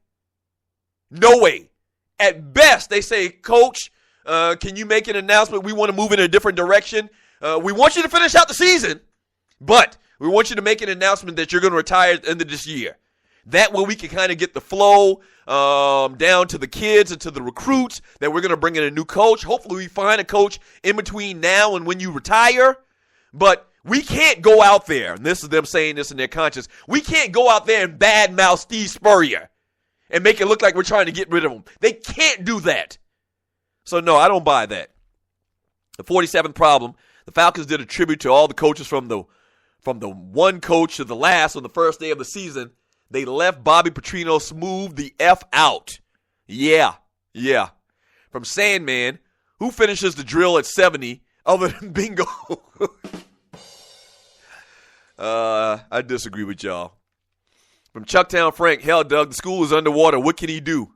No way. At best, they say, Coach, can you make an announcement? We want to move in a different direction. We want you to finish out the season, but we want you to make an announcement that you're going to retire at the end of this year. That way we can kind of get the flow down to the kids and to the recruits that we're going to bring in a new coach. Hopefully we find a coach in between now and when you retire. But we can't go out there, and this is them saying this in their conscience, we can't go out there and badmouth Steve Spurrier and make it look like we're trying to get rid of him. They can't do that. So, no, I don't buy that. The 47th problem, the Falcons did a tribute to all the coaches from the one coach to the last on the first day of the season. They left Bobby Petrino smooth the F out. Yeah. From Sandman, who finishes the drill at 70 other than Bingo? I disagree with y'all. From Chucktown Frank, hell, Doug, the school is underwater. What can he do?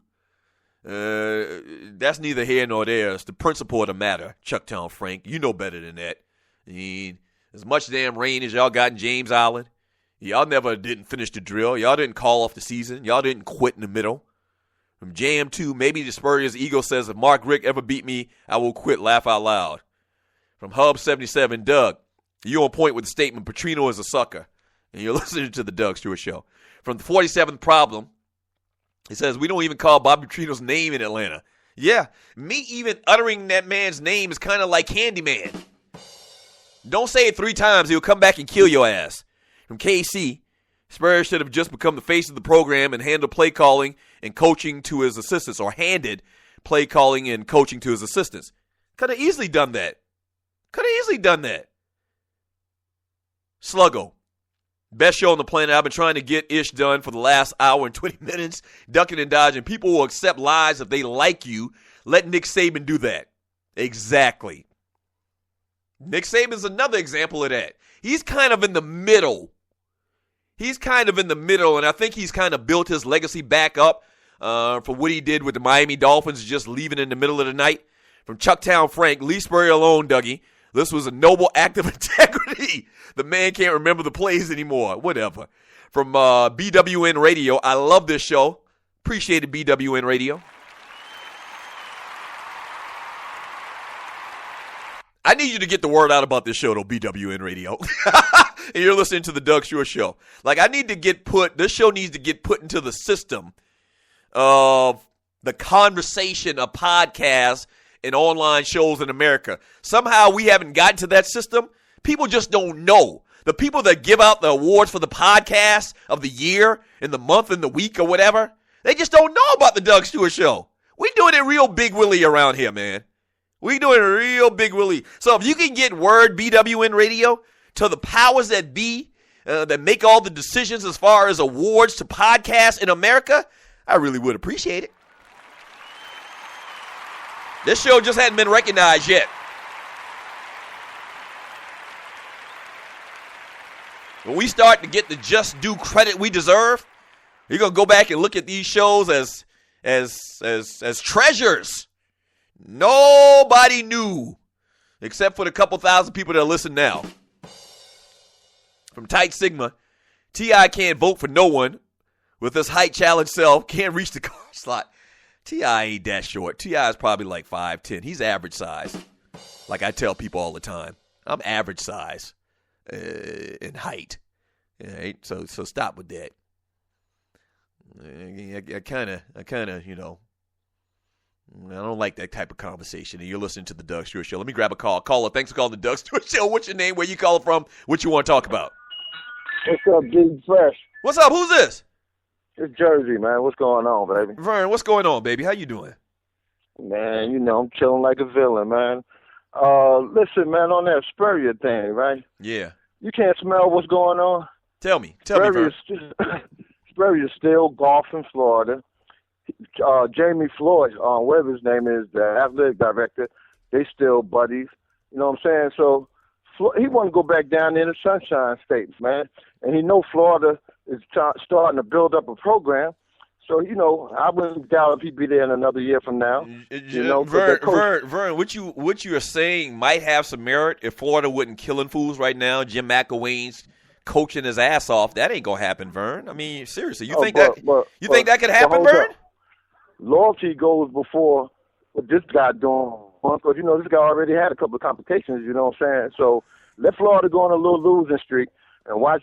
That's neither here nor there. It's the principle of the matter, Chucktown Frank. You know better than that. I mean, as much damn rain as y'all got in James Island, y'all never didn't finish the drill. Y'all didn't call off the season. Y'all didn't quit in the middle. From JM2, maybe the Spurrier's ego says, if Mark Richt ever beat me, I will quit. Laugh out loud. From Hub77, Doug, you on point with the statement, Petrino is a sucker. And you're listening to the Doug Stewart Show. From the 47th problem, he says, we don't even call Bobby Petrino's name in Atlanta. Yeah, me even uttering that man's name is kind of like Candyman. Don't say it 3 times. He'll come back and kill your ass. From KC, Spurrier should have just become the face of the program and handled play calling and coaching to his assistants, or handed play calling and coaching to his assistants. Could have easily done that. Sluggo, best show on the planet. I've been trying to get ish done for the last hour and 20 minutes, ducking and dodging. People will accept lies if they like you. Let Nick Saban do that. Exactly. Nick Saban's another example of that. He's kind of in the middle. And I think he's kind of built his legacy back up for what he did with the Miami Dolphins, just leaving in the middle of the night. From Chucktown Frank, leave Spurrier alone, Dougie. This was a noble act of integrity. The man can't remember the plays anymore. Whatever. From BWN Radio, I love this show. Appreciate it, BWN Radio. I need you to get the word out about this show, though, BWN Radio. And you're listening to the Doug Stewart Show. Like, this show needs to get put into the system of the conversation of podcasts and online shows in America. Somehow we haven't gotten to that system. People just don't know. The people that give out the awards for the podcast of the year, in the month, in the week, or whatever, they just don't know about the Doug Stewart Show. We doing it real big willy around here, man. We doing it real big willy. So if you can get word BWN Radio to the powers that be, that make all the decisions as far as awards to podcasts in America, I really would appreciate it. This show just hadn't been recognized yet. When we start to get the just due credit we deserve, you're going to go back and look at these shows as treasures. Nobody knew, except for the couple thousand people that listen now. From Tight Sigma, T.I. can't vote for no one with his height challenge self, can't reach the car slot. T.I. ain't that short. T.I. is probably like 5'10". He's average size. Like I tell people all the time, I'm average size in height. Right? So stop with that. I kind of, you know, I don't like that type of conversation. And you're listening to the Doug Stewart Show. Let me grab a call. Caller, thanks for calling the Doug Stewart Show. What's your name? Where you calling from? What you want to talk about? What's up, Big Fresh? What's up? Who's this? It's Jersey, man. What's going on, baby? Vern, what's going on, baby? How you doing? Man, you know, I'm chilling like a villain, man. Listen, man, on that Spurrier thing, right? Yeah. You can't smell what's going on? Tell me, Vern. Spurrier's still golf in Florida. Jamie Floyd, whatever his name is, the athletic director, they still buddies. You know what I'm saying? So he want to go back down in the Sunshine State, man. And he know Florida is starting to build up a program. So, you know, I wouldn't doubt if he'd be there in another year from now. You know, Vern, what you are saying might have some merit if Florida wasn't killing fools right now. Jim McElwain's coaching his ass off. That ain't gonna happen, Vern. I mean, seriously, you think that could happen, Vern? Loyalty goes before what this guy doing, because you know this guy already had a couple of complications. You know what I'm saying? So let Florida go on a little losing streak and watch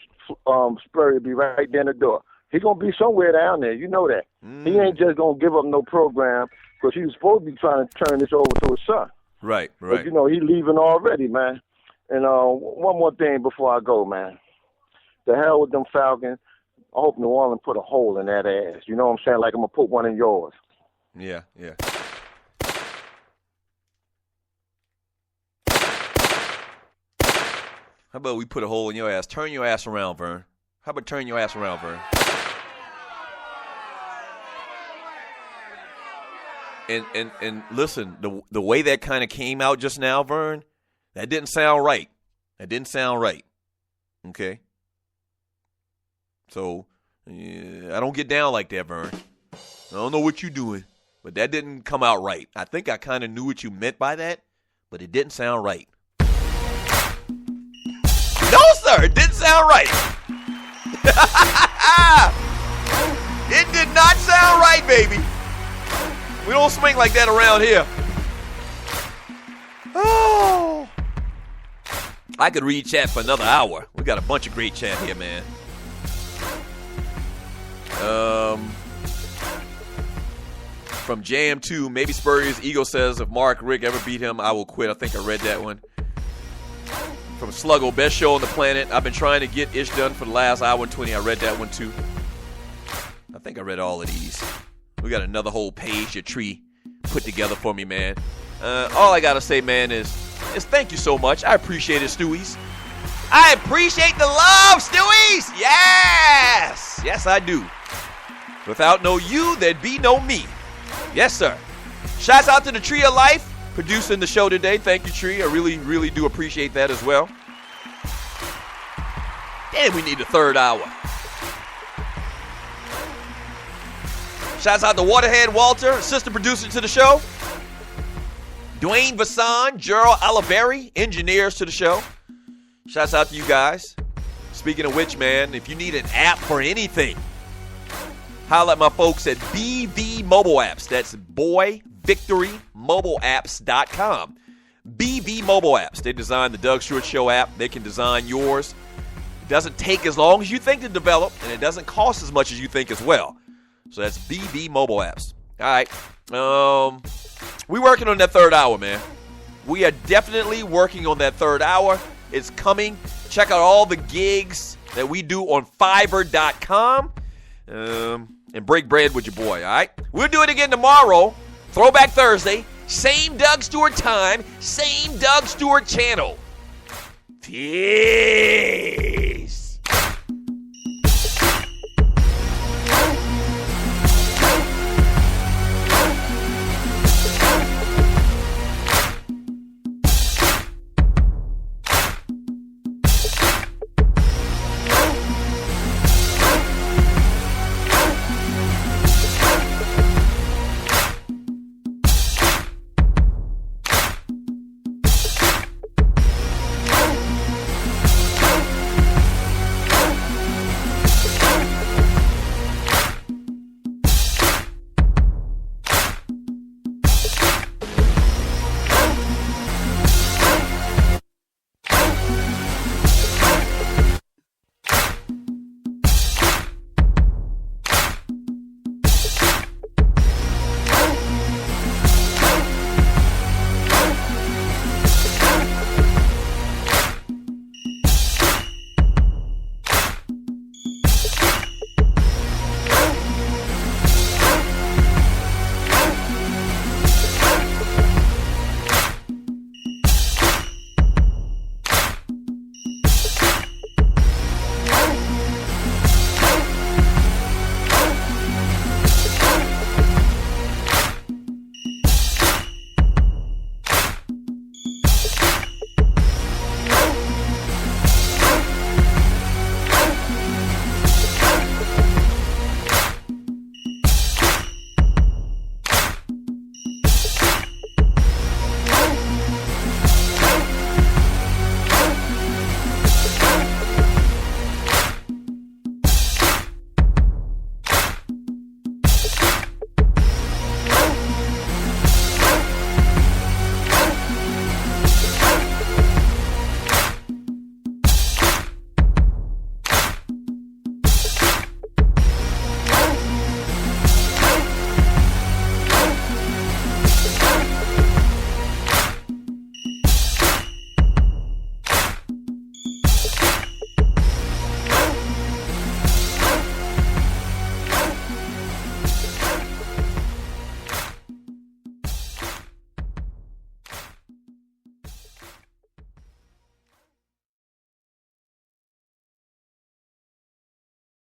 Spurrier be right there in the door. He's gonna be somewhere down there. You know that. He ain't just gonna give up no program because he was supposed to be trying to turn this over to his son. Right. But you know he leaving already, man. And one more thing before I go, man. The hell with them Falcons. I hope New Orleans put a hole in that ass. You know what I'm saying? Like I'm going to put one in yours. Yeah. How about we put a hole in your ass? Turn your ass around, Vern. How about turn your ass around, Vern? And listen, the way that kind of came out just now, Vern, that didn't sound right. Okay? So, I don't get down like that, Vern. I don't know what you're doing, but that didn't come out right. I think I kind of knew what you meant by that, but it didn't sound right. No, sir, it didn't sound right. It did not sound right, baby. We don't swing like that around here. Oh. I could read chat for another hour. We got a bunch of great chat here, man. From JM2, maybe Spurrier's ego says if Mark Rick ever beat him, I will quit. I think I read that one. From Sluggo, best show on the planet. I've been trying to get ish done for the last hour and 20. I read that one too. I think I read all of these. We got another whole page, a tree put together for me, man. All I gotta say, man, is thank you so much. I appreciate it, Stewies. I appreciate the love, Stewies. Yes, I do. Without no you, there'd be no me. Yes, sir. Shouts out to the Tree of Life producing the show today. Thank you, Tree. I really, really do appreciate that as well. And we need a third hour. Shouts out to Waterhead Walter, assistant producer to the show. Dwayne Vasson, Gerald Oliveri, engineers to the show. Shouts out to you guys. Speaking of which, man, if you need an app for anything, holla at my folks at BV Mobile Apps. That's boyvictorymobileapps.com. BV Mobile Apps. They designed the Doug Stewart Show app. They can design yours. It doesn't take as long as you think to develop, and it doesn't cost as much as you think as well. So that's BV Mobile Apps. right. We working on that third hour, man. We are definitely working on that third hour. It's coming. Check out all the gigs that we do on Fiverr.com. And break bread with your boy, all right? We'll do it again tomorrow. Throwback Thursday. Same Doug Stewart time. Same Doug Stewart channel. Peace.